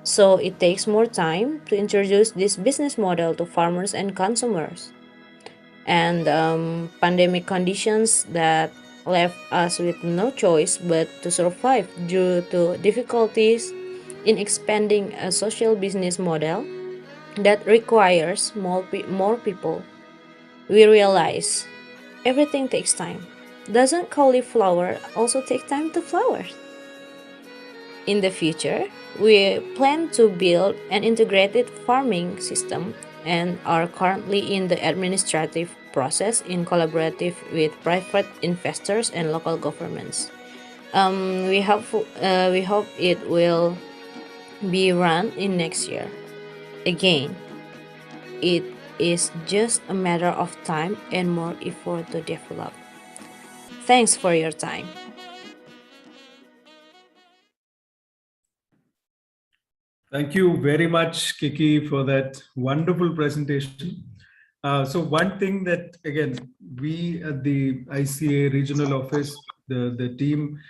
so it takes more time to introduce this business model to farmers and consumers. And pandemic conditions that left us with no choice but to survive due to difficulties in expanding a social business model that requires more people. We realize everything takes time. Doesn't cauliflower also take time to flower? In the future, we plan to build an integrated farming system and are currently in the administrative process in collaborative with private investors and local governments. We hope it will be run in next year. Again, it is just a matter of time and more effort to develop. Thanks for your time. Thank you very much, Kiki, for that wonderful presentation. So one thing that, again, we at the ICA regional office, the team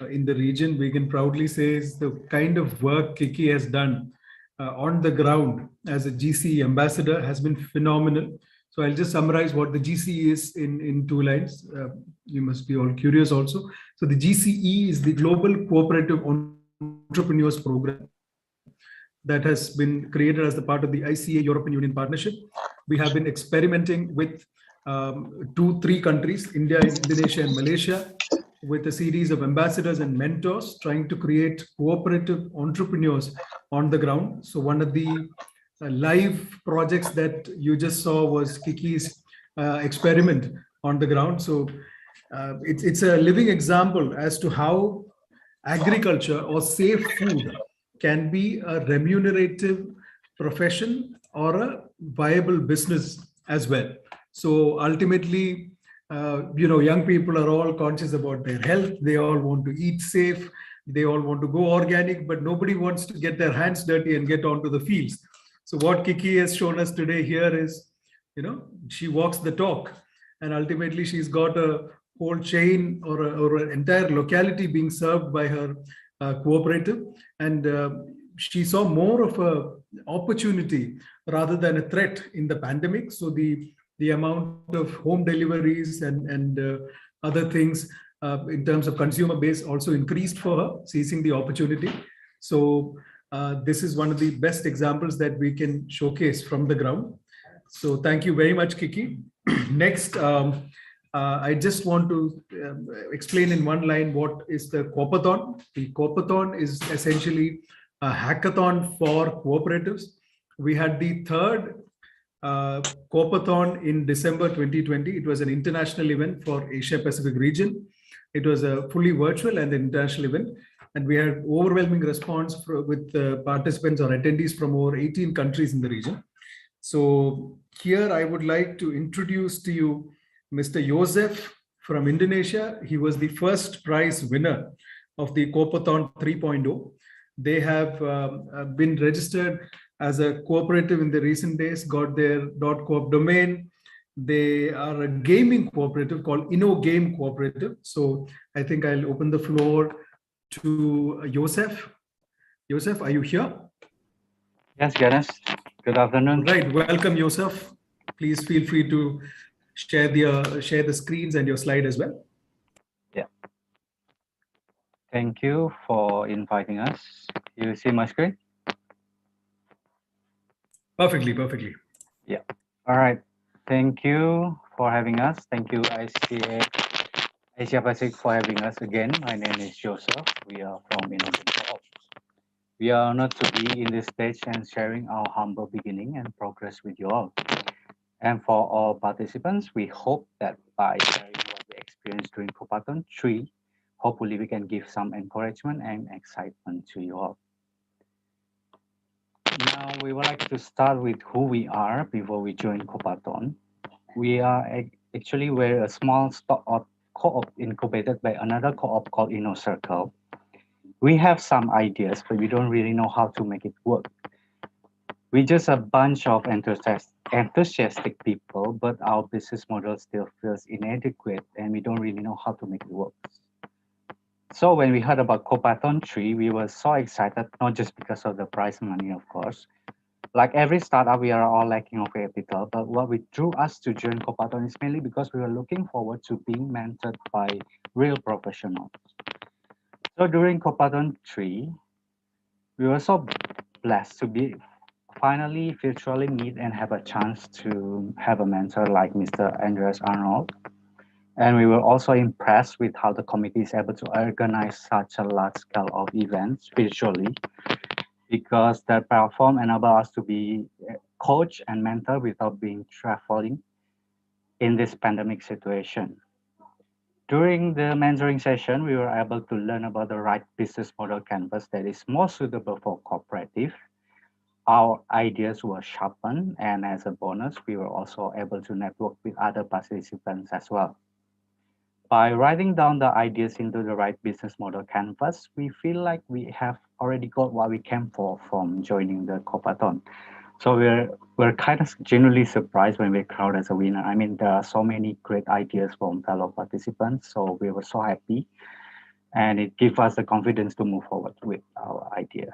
in the region, we can proudly say is the kind of work Kiki has done on the ground as a GCE ambassador has been phenomenal. So I'll just summarize what the GCE is in two lines. You must be all curious also. So the GCE is the Global Cooperative Entrepreneurs Program that has been created as the part of the ICA European Union partnership. We have been experimenting with 3 countries, India, Indonesia, and Malaysia, with a series of ambassadors and mentors trying to create cooperative entrepreneurs on the ground. So one of the live projects that you just saw was Kiki's experiment on the ground. So it's a living example as to how agriculture or safe food can be a remunerative profession or a viable business as well. So ultimately, young people are all conscious about their health. They all want to eat safe. They all want to go organic, but nobody wants to get their hands dirty and get onto the fields. So what Kiki has shown us today here is, she walks the talk, and ultimately she's got a whole chain or an entire locality being served by her cooperative, and she saw more of a opportunity rather than a threat in the pandemic. So the amount of home deliveries and other things in terms of consumer base also increased for her, seizing the opportunity. So this is one of the best examples that we can showcase from the ground. So thank you very much, Kiki. Next, I just want to explain in one line what is the Coopathon. The Coopathon is essentially a hackathon for cooperatives. We had the third Coopathon in December 2020. It was an international event for Asia Pacific region. It was a fully virtual and international event, and we had overwhelming response with participants or attendees from over 18 countries in the region. So here I would like to introduce to you Mr. Joseph from Indonesia. He was the first prize winner of the Coopathon 3.0. They have been registered as a cooperative in the recent days, got their .coop domain. They are a gaming cooperative called InnoGame Cooperative. So I think I'll open the floor to Joseph. Joseph, are you here? Yes, Ganesh. Good afternoon. Right, welcome, Joseph. Please feel free to share the screens and your slide as well. Yeah. Thank you for inviting us. You see my screen? Perfectly. Yeah. All right. Thank you for having us. Thank you, Asia Pacific, for having us again. My name is Joseph. We are from InnoGame. We are honored to be in this stage and sharing our humble beginning and progress with you all. And for all participants, we hope that by sharing what we experienced during Coopathon 3, hopefully we can give some encouragement and excitement to you all. Now, we would like to start with who we are before we join Coopathon. We are actually we're a small startup co-op incubated by another co-op called InnoCircle. We have some ideas, but we don't really know how to make it work. We're just a bunch of enthusiastic people, but our business model still feels inadequate and we don't really know how to make it work. So when we heard about Coopathon 3, we were so excited, not just because of the prize money, of course. Like every startup, we are all lacking of capital, but what drew us to join Coopathon is mainly because we were looking forward to being mentored by real professionals. So during Coopathon 3, we were so blessed to be finally virtually meet and have a chance to have a mentor like Mr. Andreas Arnold. And we were also impressed with how the committee is able to organize such a large scale of events virtually, because that platform enables us to be coach and mentor without being traveling in this pandemic situation. During the mentoring session, we were able to learn about the right business model canvas that is more suitable for cooperative. Our ideas were sharpened, and as a bonus, we were also able to network with other participants as well. By writing down the ideas into the right business model canvas, we feel like we have already got what we came for from joining the Coopathon. So we're kind of genuinely surprised when we're crowned as a winner. I mean, there are so many great ideas from fellow participants, so we were so happy, and it gave us the confidence to move forward with our idea.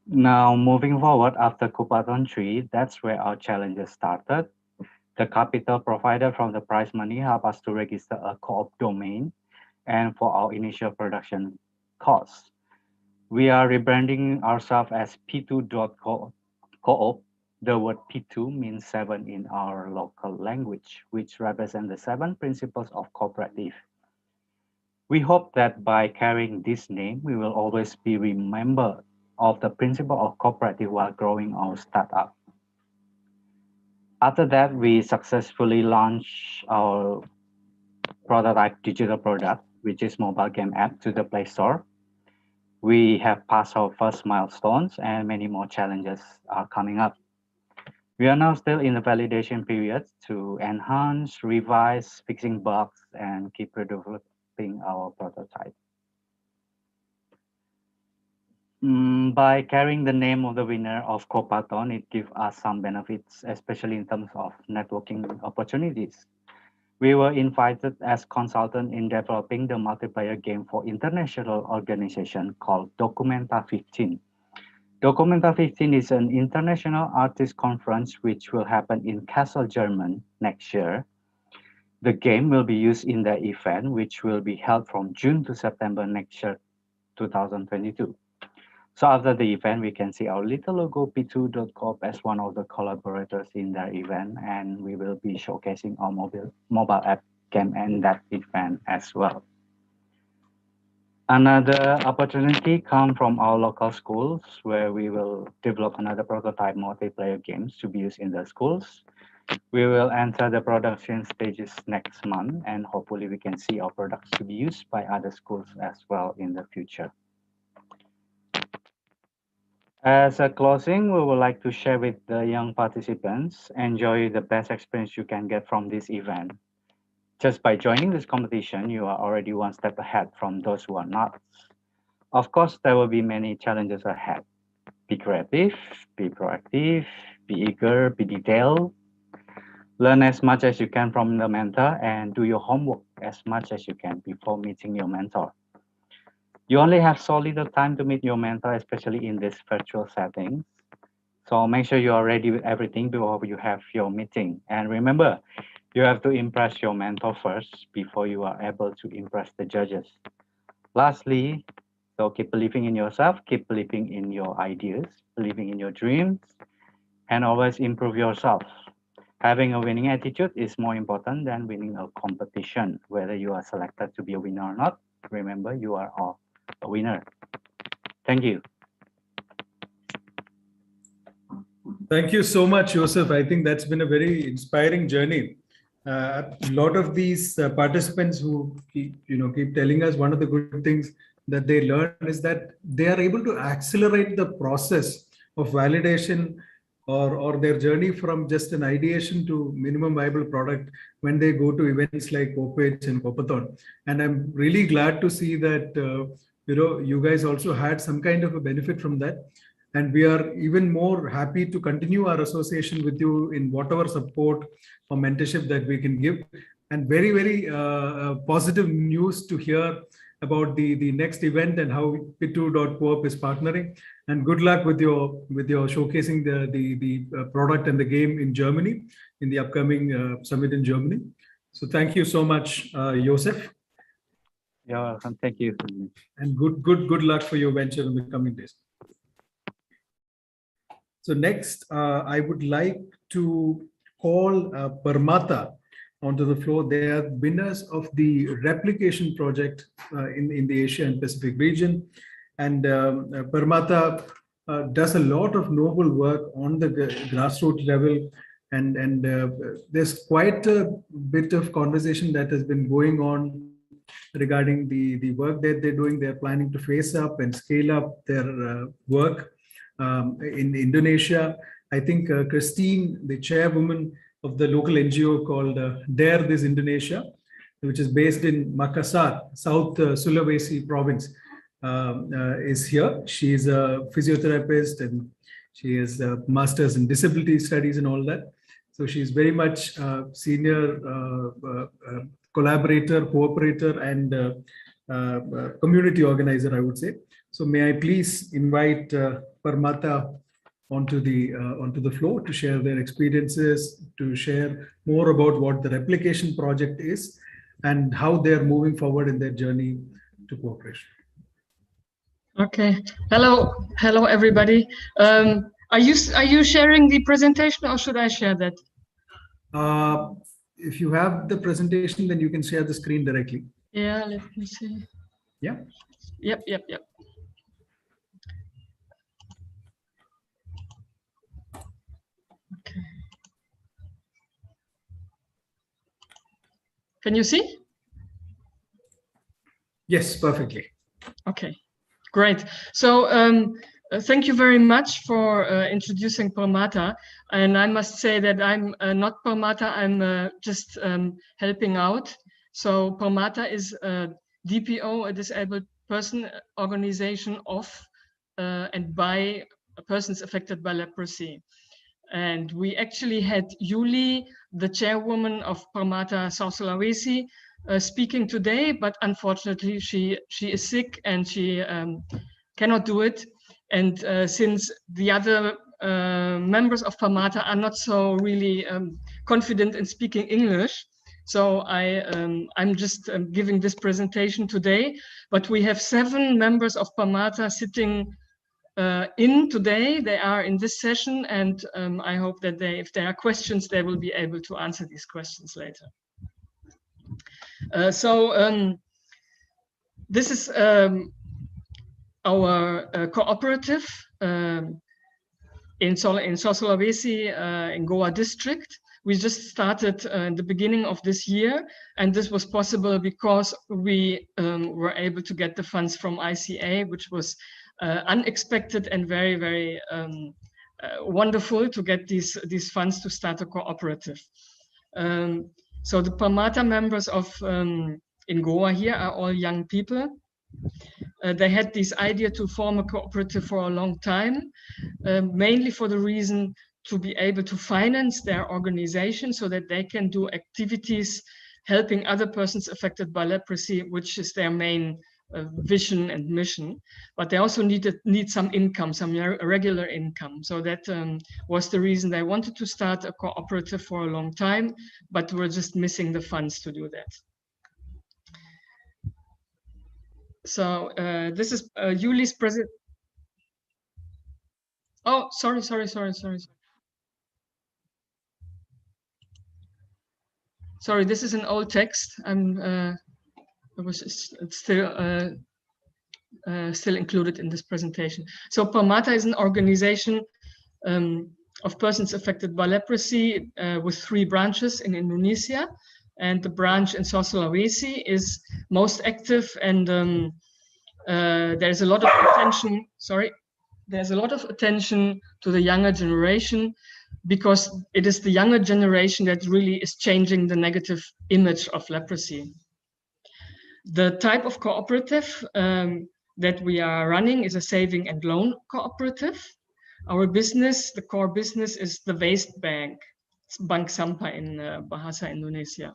Now, moving forward after Coopathon 3, that's where our challenges started. The capital provided from the prize money helped us to register a co-op domain and for our initial production costs. We are rebranding ourselves as P2.coop. The word P2 means 7 in our local language, which represents the 7 principles of cooperative. We hope that by carrying this name, we will always be remembered of the principle of cooperative while growing our startup. After that, we successfully launched our prototype digital product, which is mobile game app, to the Play Store. We have passed our first milestones and many more challenges are coming up. We are now still in the validation period to enhance, revise, fixing bugs, and keep redeveloping our prototype. By carrying the name of the winner of Copathon, it gives us some benefits, especially in terms of networking opportunities. We were invited as consultant in developing the multiplayer game for international organization called Documenta 15. Documenta 15 is an international artist conference which will happen in Kassel, Germany next year. The game will be used in the event, which will be held from June to September next year, 2022. So after the event, we can see our little logo P2.coop as one of the collaborators in that event, and we will be showcasing our mobile app game in that event as well. Another opportunity comes from our local schools, where we will develop another prototype multiplayer games to be used in the schools. We will enter the production stages next month, and hopefully we can see our products to be used by other schools as well in the future. As a closing, we would like to share with the young participants, enjoy the best experience you can get from this event. Just by joining this competition, you are already one step ahead from those who are not. Of course, there will be many challenges ahead. Be creative, be proactive, be eager, be detailed. Learn as much as you can from the mentor and do your homework as much as you can before meeting your mentor. You only have so little time to meet your mentor, especially in this virtual setting. So make sure you are ready with everything before you have your meeting. And remember, you have to impress your mentor first before you are able to impress the judges. Lastly, so keep believing in yourself, keep believing in your ideas, believing in your dreams, and always improve yourself. Having a winning attitude is more important than winning a competition. Whether you are selected to be a winner or not, remember you are all a winner. Thank you. Thank you so much, Joseph. I think that's been a very inspiring journey. A lot of these participants who keep telling us one of the good things that they learn is that they are able to accelerate the process of validation or their journey from just an ideation to minimum viable product when they go to events like Coopage and Copathon. And I'm really glad to see that you guys also had some kind of a benefit from that. And we are even more happy to continue our association with you in whatever support or mentorship that we can give. And very, very positive news to hear about the next event and how P2.coop is partnering. And good luck with your showcasing the product and the game in Germany in the upcoming summit in Germany. So thank you so much, Joseph. You're welcome. Thank you. And good luck for your venture in the coming days. So next, I would like to call Parmata onto the floor. They are winners of the replication project in the Asia and Pacific region. And Parmata does a lot of noble work on the grassroots level. And there's quite a bit of conversation that has been going on regarding the work that they're doing. They're planning to face up and scale up their work. In Indonesia. I think Christine, the chairwoman of the local NGO called Dare This Indonesia, which is based in Makassar, South Sulawesi province, is here. She is a physiotherapist and she has a master's in disability studies and all that. So she's very much senior collaborator, cooperator, and community organizer, I would say. So may I please invite Parmata onto the floor to share their experiences, to share more about what the replication project is and how they're moving forward in their journey to cooperation. Okay. Hello, everybody. Are you sharing the presentation or should I share that? If you have the presentation, then you can share the screen directly. Yeah, let me see. Yeah. Yep. Okay. Can you see? Yes, perfectly. Okay, great. So thank you very much for introducing Permata. And I must say that I'm not Permata, I'm just helping out. So Permata is a DPO, a disabled person organization of and by persons affected by leprosy. And we actually had Yuli, the chairwoman of Permata South Sulawesi, speaking today, but unfortunately she is sick and she cannot do it. And since the other members of Permata are not so really confident in speaking English, so I'm just giving this presentation today. But we have 7 members of Permata sitting in today. They are in this session, and I hope that if there are questions, they will be able to answer these questions later. This is our cooperative in South Sulawesi, in Goa district. We just started in the beginning of this year, and this was possible because we were able to get the funds from ICA, which was unexpected and very, very wonderful to get these funds to start a cooperative. So the Permata members of in Goa here are all young people. They had this idea to form a cooperative for a long time, mainly for the reason to be able to finance their organization so that they can do activities helping other persons affected by leprosy, which is their main vision and mission. But they also need some income, some regular income. So that was the reason they wanted to start a cooperative for a long time, but were just missing the funds to do that. So this is Yuli's present. Oh, sorry. Sorry, this is an old text. It was still included in this presentation. So Permata is an organization of persons affected by leprosy with 3 branches in Indonesia. And the branch in South Sulawesi is most active, and there's a lot of attention. There's a lot of attention to the younger generation, because it is the younger generation that really is changing the negative image of leprosy. The type of cooperative that we are running is a saving and loan cooperative. Our business, the core business, is the waste bank. It's Bank Sampah in Bahasa Indonesia.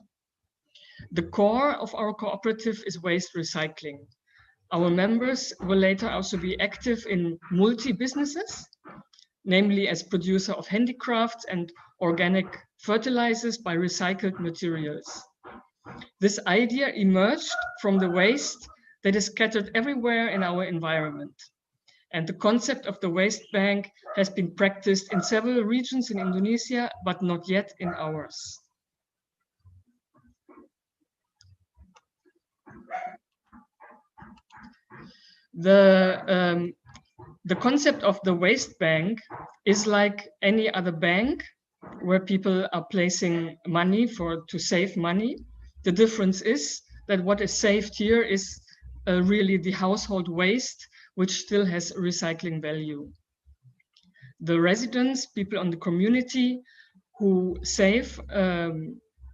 The core of our cooperative is waste recycling. Our members will later also be active in multi-businesses, namely as producer of handicrafts and organic fertilizers by recycled materials. This idea emerged from the waste that is scattered everywhere in our environment. And the concept of the waste bank has been practiced in several regions in Indonesia, but not yet in ours. The concept of the waste bank is like any other bank where people are placing money to save money. The difference is that what is saved here is really the household waste, which still has recycling value. The residents, people on the community who save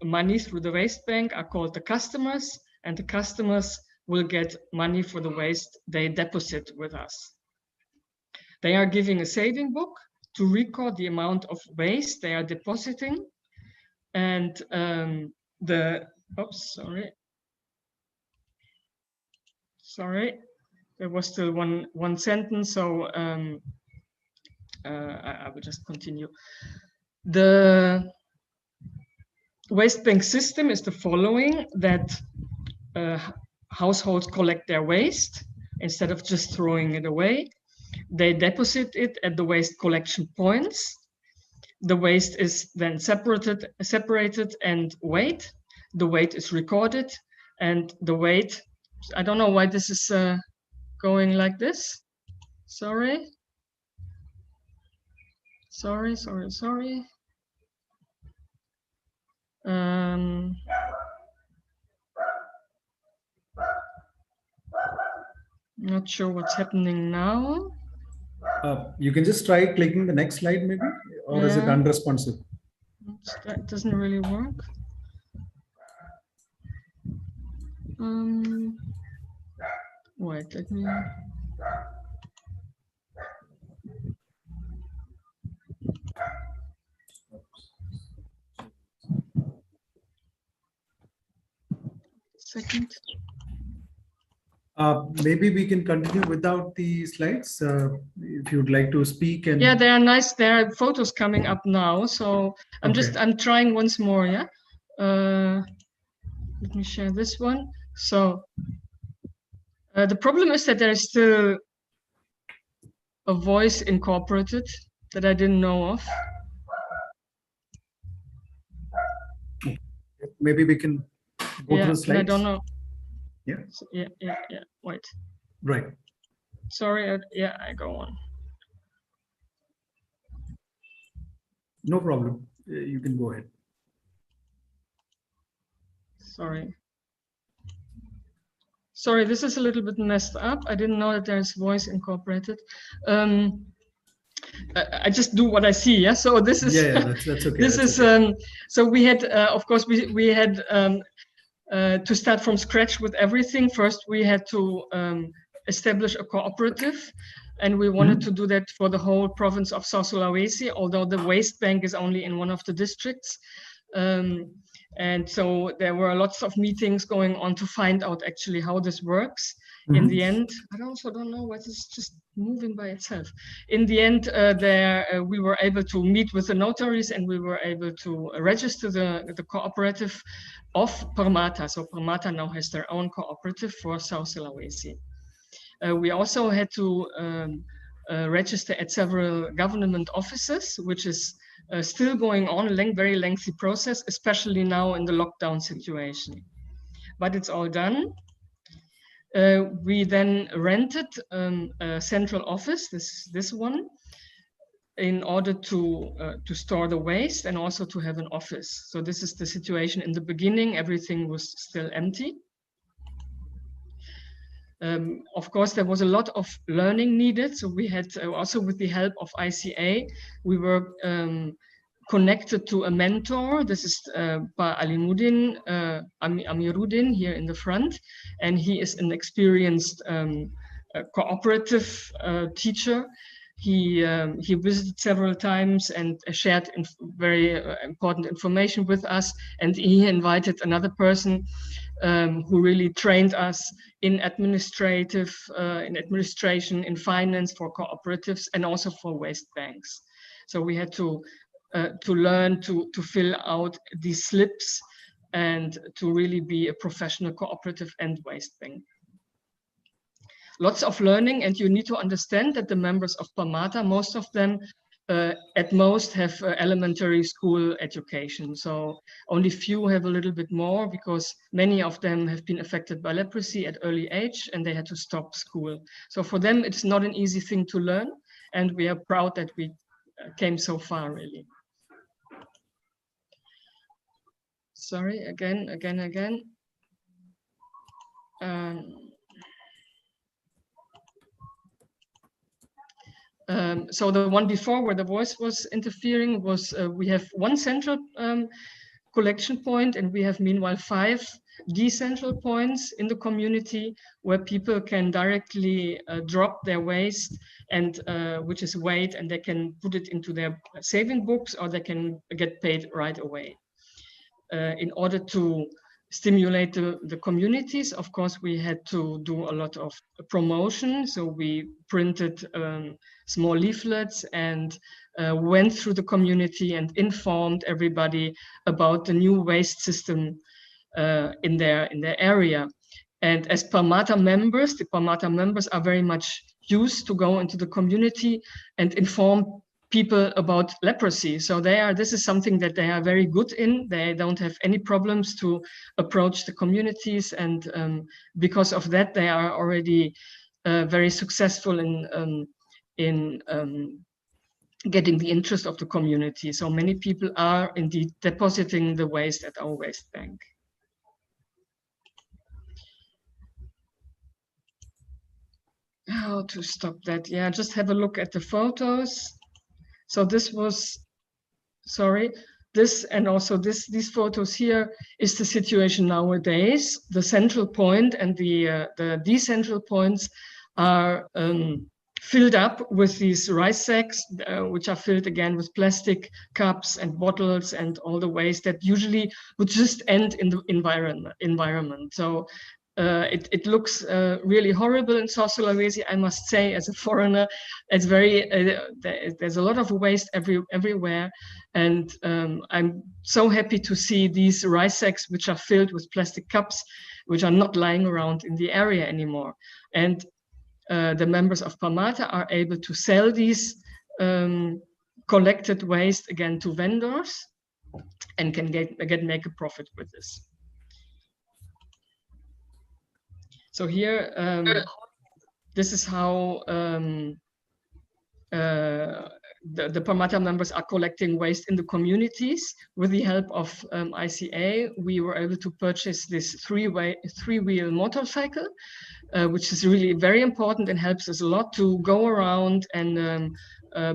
money through the waste bank are called the customers, and the customers will get money for the waste they deposit with us. They are giving a saving book to record the amount of waste they are depositing, and sorry, there was still one sentence, so I will just continue. The waste bank system is the following: that households collect their waste instead of just throwing it away. They deposit it at the waste collection points. The waste is then separated and weighed. The weight is recorded, and the weight, I don't know why this is going like this. Sorry. Not sure what's happening now. You can just try clicking the next slide maybe, or is it Yeah. unresponsive? That doesn't really work. Wait, let me. Second. Maybe we can continue without the slides if you'd like to speak. And yeah, they are nice. There are photos coming up now, so I'm trying once more. Yeah, let me share this one. So the problem is that there is still a voice incorporated that I didn't know of. maybe we can go through the slides. I don't know. Yeah. So, yeah. Wait. Right. Sorry. I go on. No problem. You can go ahead. Sorry, this is a little bit messed up. I didn't know that there's voice incorporated. I just do what I see. Yeah. So this is that's okay. This is okay. So we had, of course, we had to start from scratch with everything. First, we had to establish a cooperative, and we wanted to do that for the whole province of South Sulawesi, although the waste bank is only in one of the districts. And so there were lots of meetings going on to find out actually how this works. In the end, I also don't know what is just moving by itself. In the end, we were able to meet with the notaries, and we were able to register the cooperative of Permata. So Permata now has their own cooperative for South Sulawesi. We also had to register at several government offices, which is still going on, a very lengthy process, especially now in the lockdown situation. But it's all done. We then rented a central office, this one, in order to store the waste and also to have an office. So this is the situation. In the beginning, everything was still empty. Of course, there was a lot of learning needed. So we had also, with the help of ICA, we were connected to a mentor. This is Pa Alimuddin Amiruddin here in the front, and he is an experienced cooperative teacher. He visited several times and shared very important information with us, and he invited another person who really trained us in administration, in finance for cooperatives, and also for waste banks. So we had to learn to fill out these slips and to really be a professional cooperative and waste bank. Lots of learning, and you need to understand that the members of Permata, most of them at most have elementary school education. So only few have a little bit more, because many of them have been affected by leprosy at early age and they had to stop school. So for them, it's not an easy thing to learn, and we are proud that we came so far, really. Sorry, again. So the one before, where the voice was interfering, was we have one central collection point, and we have meanwhile 5 decentral points in the community where people can directly drop their waste, and which is weight, and they can put it into their saving books, or they can get paid right away. In order to stimulate the communities, of course, we had to do a lot of promotion. So we printed small leaflets and went through the community and informed everybody about the new waste system in their area. And as Permata members, the Permata members are very much used to go into the community and inform people about leprosy. So this is something that they are very good in. They don't have any problems to approach the communities, and because of that, they are already very successful in getting the interest of the community. So many people are indeed depositing the waste at our waste bank. how to stop that. Yeah, just have a look at the photos. So this was, sorry, this and also these photos here is the situation nowadays. The central point and the decentral points are filled up with these rice sacks, which are filled again with plastic cups and bottles and all the waste that usually would just end in the environment. So it looks really horrible in South Sulawesi, I must say, as a foreigner. It's very, there's a lot of waste everywhere. And I'm so happy to see these rice sacks, which are filled with plastic cups, which are not lying around in the area anymore. And the members of Permata are able to sell these collected waste again to vendors and can make a profit with this. So here, this is how the Permata members are collecting waste in the communities. With the help of ICA, we were able to purchase this three-wheel motorcycle, which is really very important and helps us a lot to go around and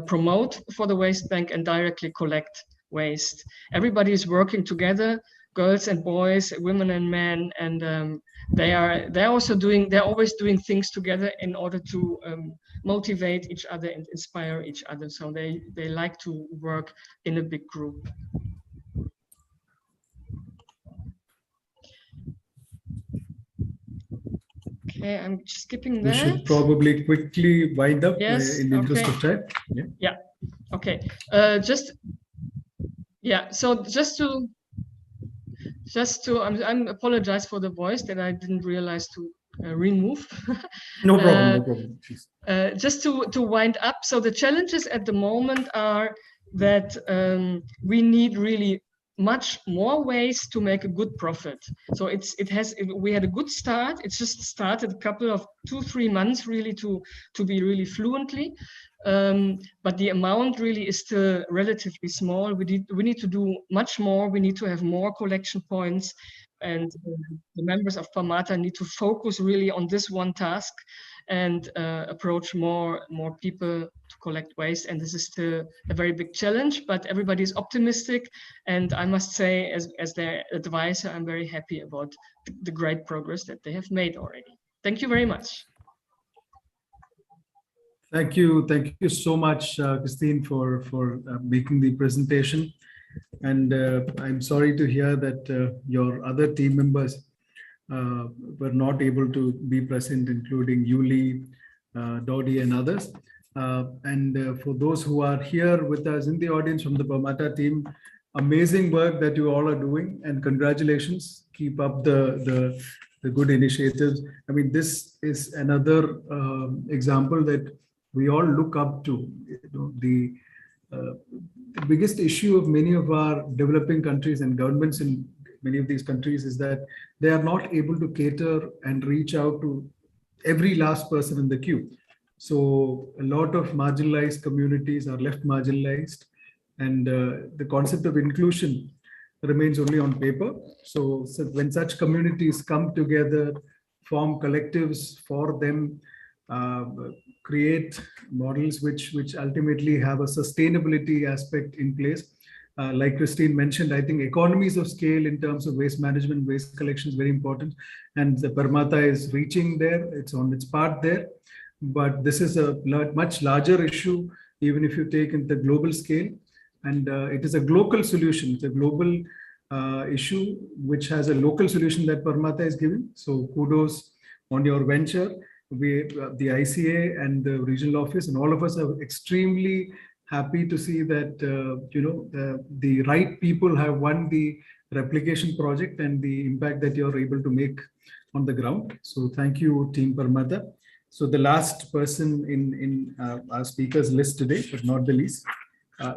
promote for the waste bank and directly collect waste. Everybody is working together, girls and boys, women and men, and they're always doing things together in order to motivate each other and inspire each other. So they like to work in a big group. Okay, I'm skipping that. We should probably quickly wind up in the interest okay. of time. Yeah. Okay. So just to I'm apologize for the voice that I didn't realize to remove. No problem. No problem. Just to wind up. So the challenges at the moment are that we need really much more ways to make a good profit. So we had a good start. It's just started a couple of 2-3 months really to be really fluently. But the amount really is still relatively small. We need to do much more. We need to have more collection points, and the members of Permata need to focus really on this one task and approach more people to collect waste. And this is still a very big challenge, but everybody is optimistic. And I must say, as their advisor, I'm very happy about the great progress that they have made already. Thank you very much. Thank you so much, Christine, for making the presentation. And I'm sorry to hear that your other team members were not able to be present, including Yuli, Dodi, and others. And for those who are here with us in the audience from the Permata team, amazing work that you all are doing, and congratulations. Keep up the good initiatives. I mean, this is another example that we all look up to. The biggest issue of many of our developing countries and governments in many of these countries is that they are not able to cater and reach out to every last person in the queue. So a lot of marginalized communities are left marginalized, and the concept of inclusion remains only on paper. So when such communities come together, form collectives for them, create models which ultimately have a sustainability aspect in place. Like Christine mentioned, I think economies of scale in terms of waste management, waste collection is very important. And the Permata is reaching there, it's on its path there. But this is a much larger issue, even if you take in the global scale. And it is a global solution. It's a global issue which has a local solution that Permata is giving. So kudos on your venture. The ICA and the regional office and all of us are extremely happy to see that the right people have won the replication project and the impact that you're able to make on the ground. So thank you, Team Permata. So the last person in our speakers list today, but not the least,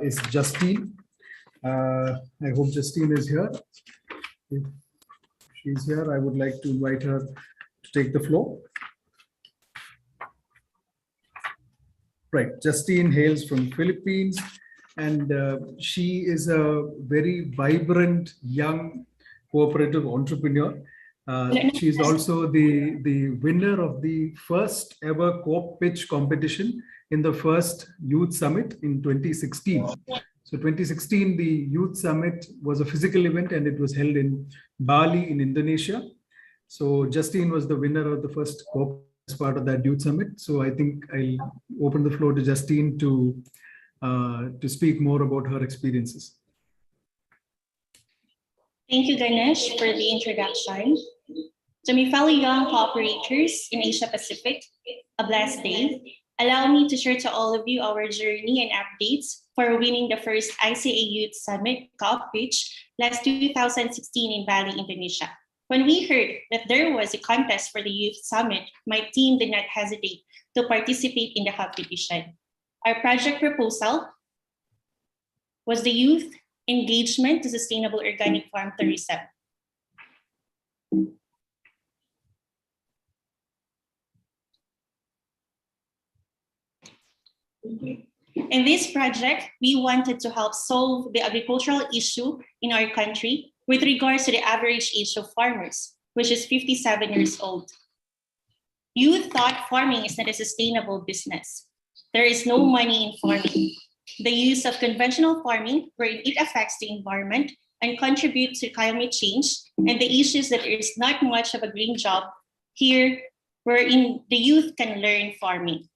is Justine. I hope Justine is here. If she's here, I would like to invite her to take the floor. Right, Justine hails from Philippines, and she is a very vibrant young cooperative entrepreneur. She's also the winner of the first ever co-op pitch competition in the first Youth Summit in 2016. So 2016, the Youth Summit was a physical event and it was held in Bali in Indonesia. So Justine was the winner of the first co-op as part of that Youth Summit. So I think I'll open the floor to Justine to speak more about her experiences. Thank you, Ganesh, for the introduction. To my fellow young cooperators in Asia Pacific, a blessed day. Allow me to share to all of you our journey and updates for winning the first ICA Youth Summit Co-op Pitch last 2016 in Bali, Indonesia. When we heard that there was a contest for the Youth Summit, my team did not hesitate to participate in the competition. Our project proposal was the Youth Engagement to Sustainable Organic Farm Tourism. In this project, we wanted to help solve the agricultural issue in our country with regards to the average age of farmers, which is 57 years old. Youth thought farming is not a sustainable business. There is no money in farming. The use of conventional farming, wherein it affects the environment and contributes to climate change, and the issues that there is not much of a green job here, wherein the youth can learn farming.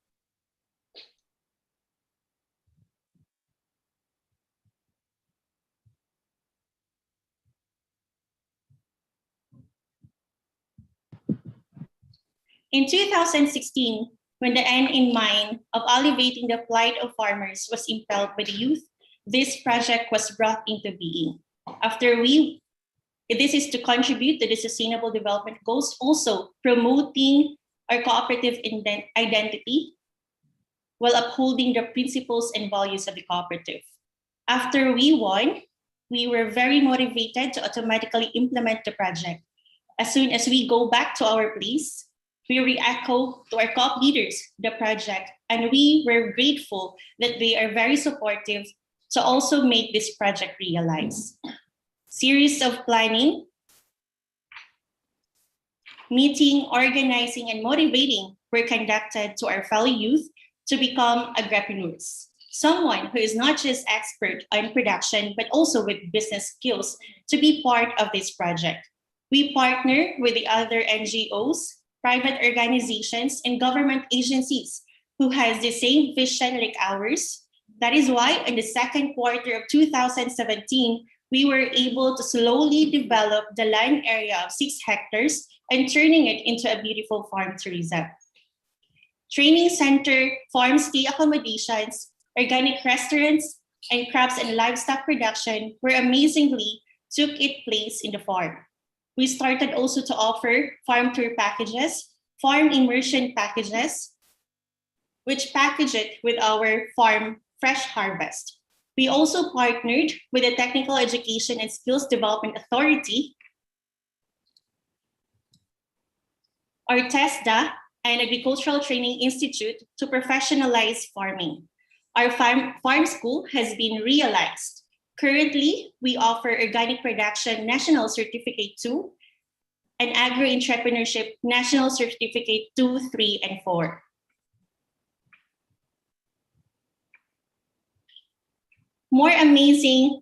In 2016, when the end in mind of alleviating the plight of farmers was impelled by the youth, this project was brought into being. This is to contribute to the Sustainable Development Goals, also promoting our cooperative identity while upholding the principles and values of the cooperative. After we won, we were very motivated to automatically implement the project. As soon as we go back to our place, we re-echo to our co-op leaders the project, and we were grateful that they are very supportive to also make this project realize. Series of planning, meeting, organizing, and motivating were conducted to our fellow youth to become agripreneurs. Someone who is not just expert on production, but also with business skills to be part of this project. We partner with the other NGOs, private organizations, and government agencies who has the same vision like ours. That is why in the second quarter of 2017, we were able to slowly develop the land area of 6 hectares and turning it into a beautiful farm tourism. Training center, farm stay accommodations, organic restaurants, and crops and livestock production were amazingly took its place in the farm. We started also to offer farm tour packages, farm immersion packages, which package it with our farm fresh harvest. We also partnered with the Technical Education and Skills Development Authority, our TESDA, and Agricultural Training Institute to professionalize farming. Our farm school has been realized. Currently, we offer Organic Production National Certificate 2 and Agro-Entrepreneurship National Certificate 2, 3, and 4. More amazing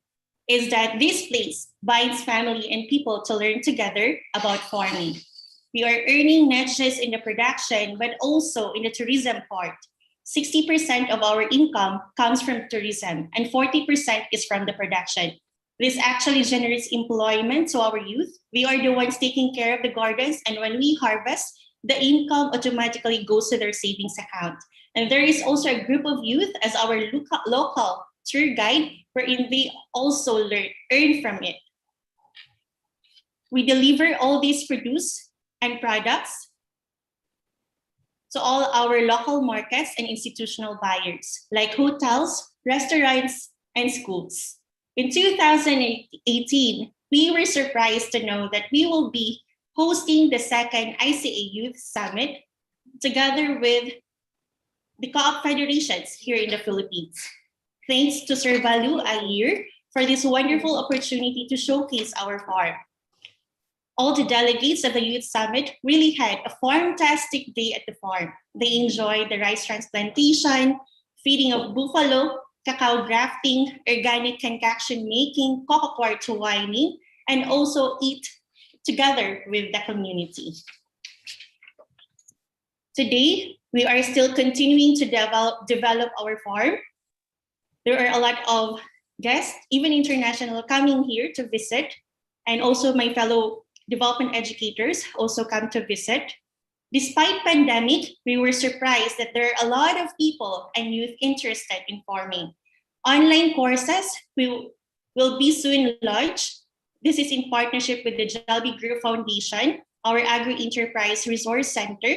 is that this place binds family and people to learn together about farming. We are earning not just in the production, but also in the tourism part. 60% of our income comes from tourism and 40% is from the production. This actually generates employment to our youth. We are the ones taking care of the gardens, and when we harvest, the income automatically goes to their savings account. And there is also a group of youth as our local tour guide, wherein they also earn from it. We deliver all these produce and products to all our local markets and institutional buyers, like hotels, restaurants, and schools. In 2018, we were surprised to know that we will be hosting the second ICA Youth Summit together with the co-op federations here in the Philippines. Thanks to Sir Balu Ayer for this wonderful opportunity to showcase our farm. All the delegates of the Youth Summit really had a fantastic day at the farm. They enjoyed the rice transplantation, feeding of buffalo, cacao grafting, organic concoction making, cocoa quartz wining, and also eat together with the community. Today, we are still continuing to develop our farm. There are a lot of guests, even international, coming here to visit, and also my fellow development educators also come to visit. Despite pandemic, we were surprised that there are a lot of people and youth interested in farming. Online courses will be soon launched. This is in partnership with the Jalby Group Foundation, our Agri-Enterprise Resource Center,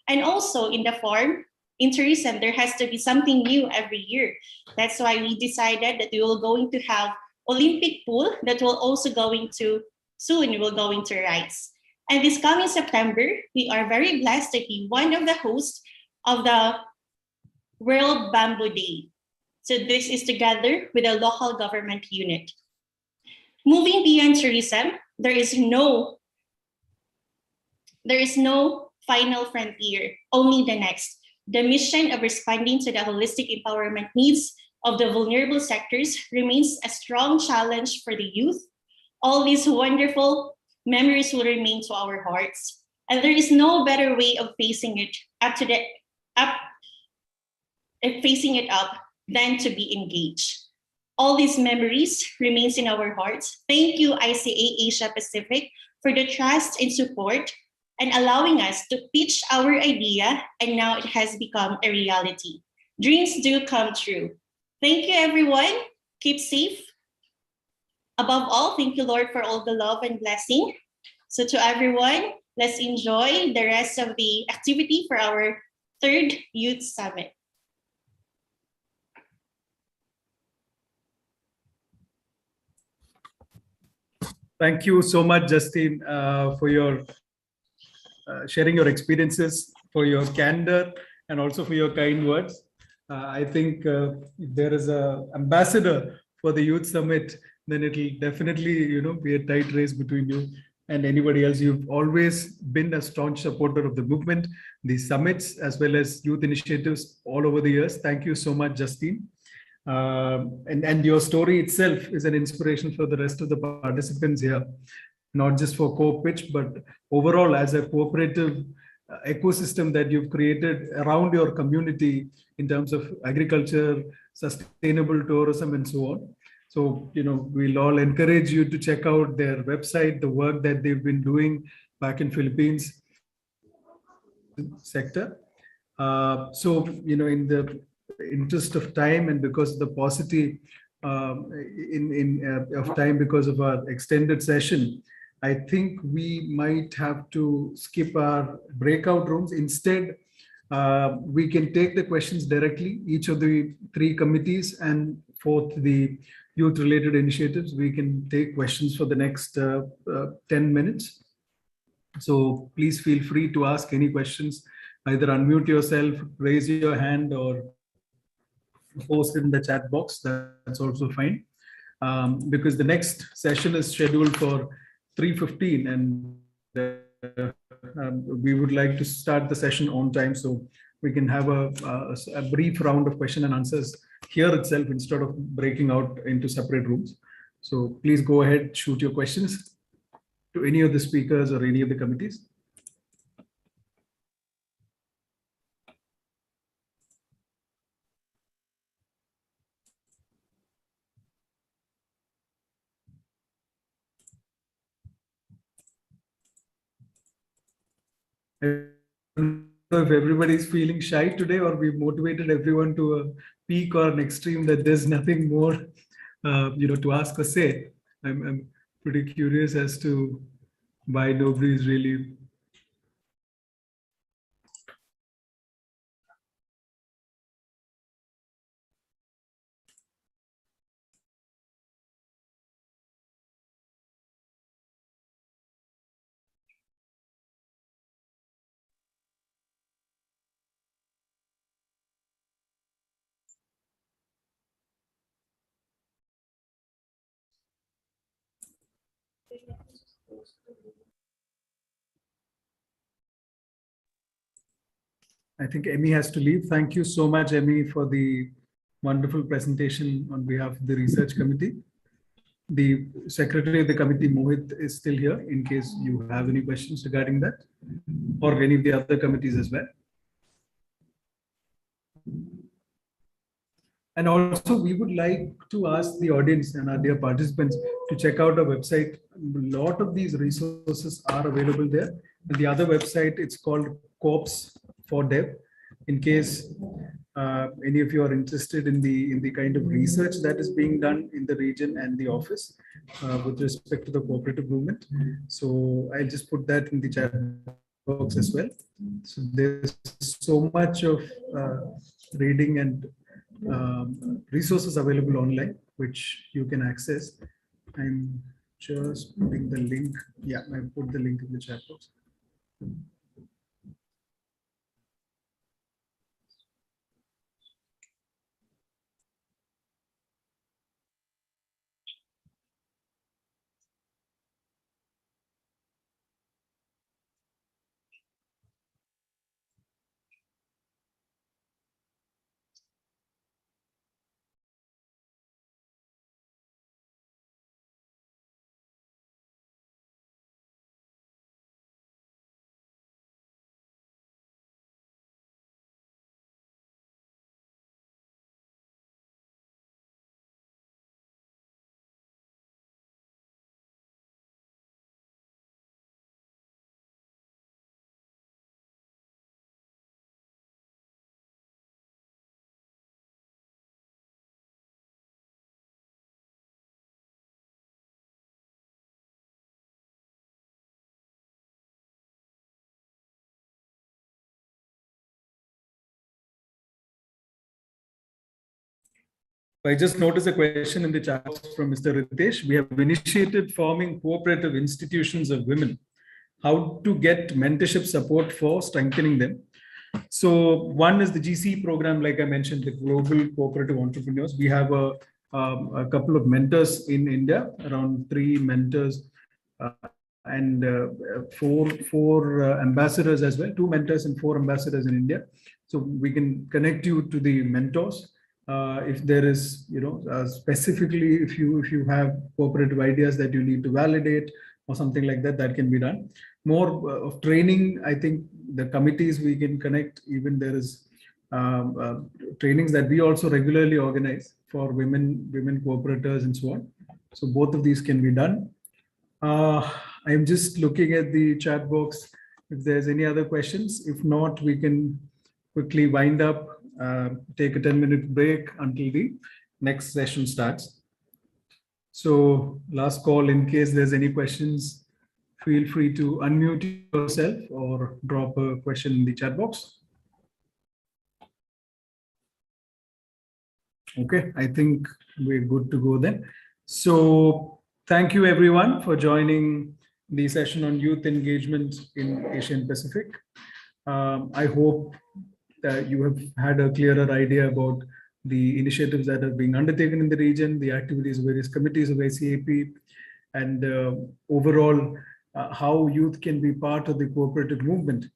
and also in the farm, in tourism, there has to be something new every year. That's why we decided that we will going to have Olympic pool that will also going to soon will going to rise. And this coming September, we are very blessed to be one of the hosts of the World Bamboo Day. So this is together with a local government unit. Moving beyond tourism, there is no final frontier, only the next. The mission of responding to the holistic empowerment needs of the vulnerable sectors remains a strong challenge for the youth. All these wonderful memories will remain to our hearts. And there is no better way of facing it up than to be engaged. All these memories remains in our hearts. Thank you, ICA Asia Pacific, for the trust and support and allowing us to pitch our idea, and now it has become a reality. Dreams do come true. Thank you, everyone. Keep safe. Above all, thank you, Lord, for all the love and blessing. So to everyone, let's enjoy the rest of the activity for our third Youth Summit. Thank you so much, Justine, for your sharing your experiences, for your candor, and also for your kind words. I think if there is an ambassador for the Youth Summit, then it will definitely, be a tight race between you and anybody else. You've always been a staunch supporter of the movement, the summits, as well as youth initiatives all over the years. Thank you so much, Justine. And your story itself is an inspiration for the rest of the participants here, not just for Co-Pitch, but overall as a cooperative ecosystem that you've created around your community in terms of agriculture, sustainable tourism, and so on. So, we'll all encourage you to check out their website, the work that they've been doing back in Philippines sector. So, in the interest of time and because of the paucity of time because of our extended session, I think we might have to skip our breakout rooms. Instead, we can take the questions directly, each of the three committees, and for the youth related initiatives, we can take questions for the next 10 minutes. So please feel free to ask any questions, either unmute yourself, raise your hand, or post it in the chat box. That's also fine. Because the next session is scheduled for 3:15, and we would like to start the session on time so we can have a brief round of question and answers here itself instead of breaking out into separate rooms. So please go ahead, shoot your questions to any of the speakers or any of the committees. I don't know if everybody's feeling shy today, or we've motivated everyone to a peak or an extreme that there's nothing more, to ask or say. I'm pretty curious as to why nobody's really. I think Emmy has to leave. Thank you so much, Emmy, for the wonderful presentation on behalf of the research committee. The secretary of the committee, Mohit, is still here in case you have any questions regarding that, or any of the other committees as well. And also, we would like to ask the audience and our dear participants to check out our website. A lot of these resources are available there. And the other website, it's called Corps for Dev. In case any of you are interested in the kind of research that is being done in the region and the office with respect to the cooperative movement. So I'll just put that in the chat box as well. So there's so much of reading and resources available online, which you can access. I'm just putting the link. Yeah, I put the link in the chat box. I just noticed a question in the chat from Mr. Ritesh. We have initiated forming cooperative institutions of women. How to get mentorship support for strengthening them? So one is the GC program, like I mentioned, the Global Cooperative Entrepreneurs. We have a couple of mentors in India, around 3 mentors and four ambassadors as well, 2 mentors and 4 ambassadors in India. So we can connect you to the mentors. If there is, specifically if you have cooperative ideas that you need to validate or something like that, that can be done. More of training, I think the committees we can connect. Even there is trainings that we also regularly organize for women cooperators and so on. So both of these can be done. I'm just looking at the chat box if there's any other questions. If not, we can quickly wind up, take a 10-minute break until the next session starts. So last call, in case there's any questions, feel free to unmute yourself or drop a question in the chat box. Okay, I think we're good to go then. So thank you everyone for joining the session on youth engagement in Asian Pacific. I hope that you have had a clearer idea about the initiatives that are being undertaken in the region, the activities of various committees of ICA-AP, and overall how youth can be part of the cooperative movement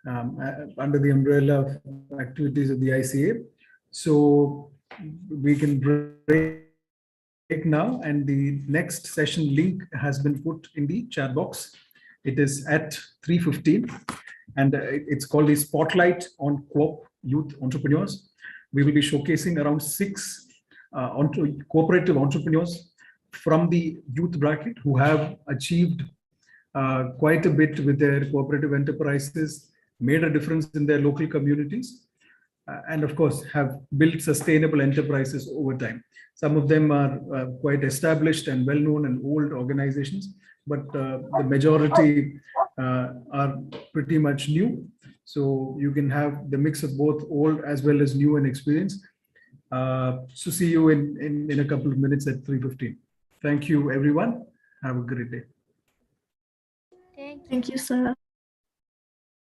under the umbrella of activities of the ICA. So we can break now, and the next session link has been put in the chat box. It is at 3:15, and it's called the Spotlight on Co-op Youth Entrepreneurs. We will be showcasing around 6 cooperative entrepreneurs from the youth bracket who have achieved quite a bit with their cooperative enterprises, made a difference in their local communities, and of course have built sustainable enterprises over time. Some of them are quite established and well-known and old organizations, but the majority are pretty much new. So you can have the mix of both old as well as new and experienced. So see you in a couple of minutes at 3:15. Thank you, everyone. Have a great day. Thank you, sir.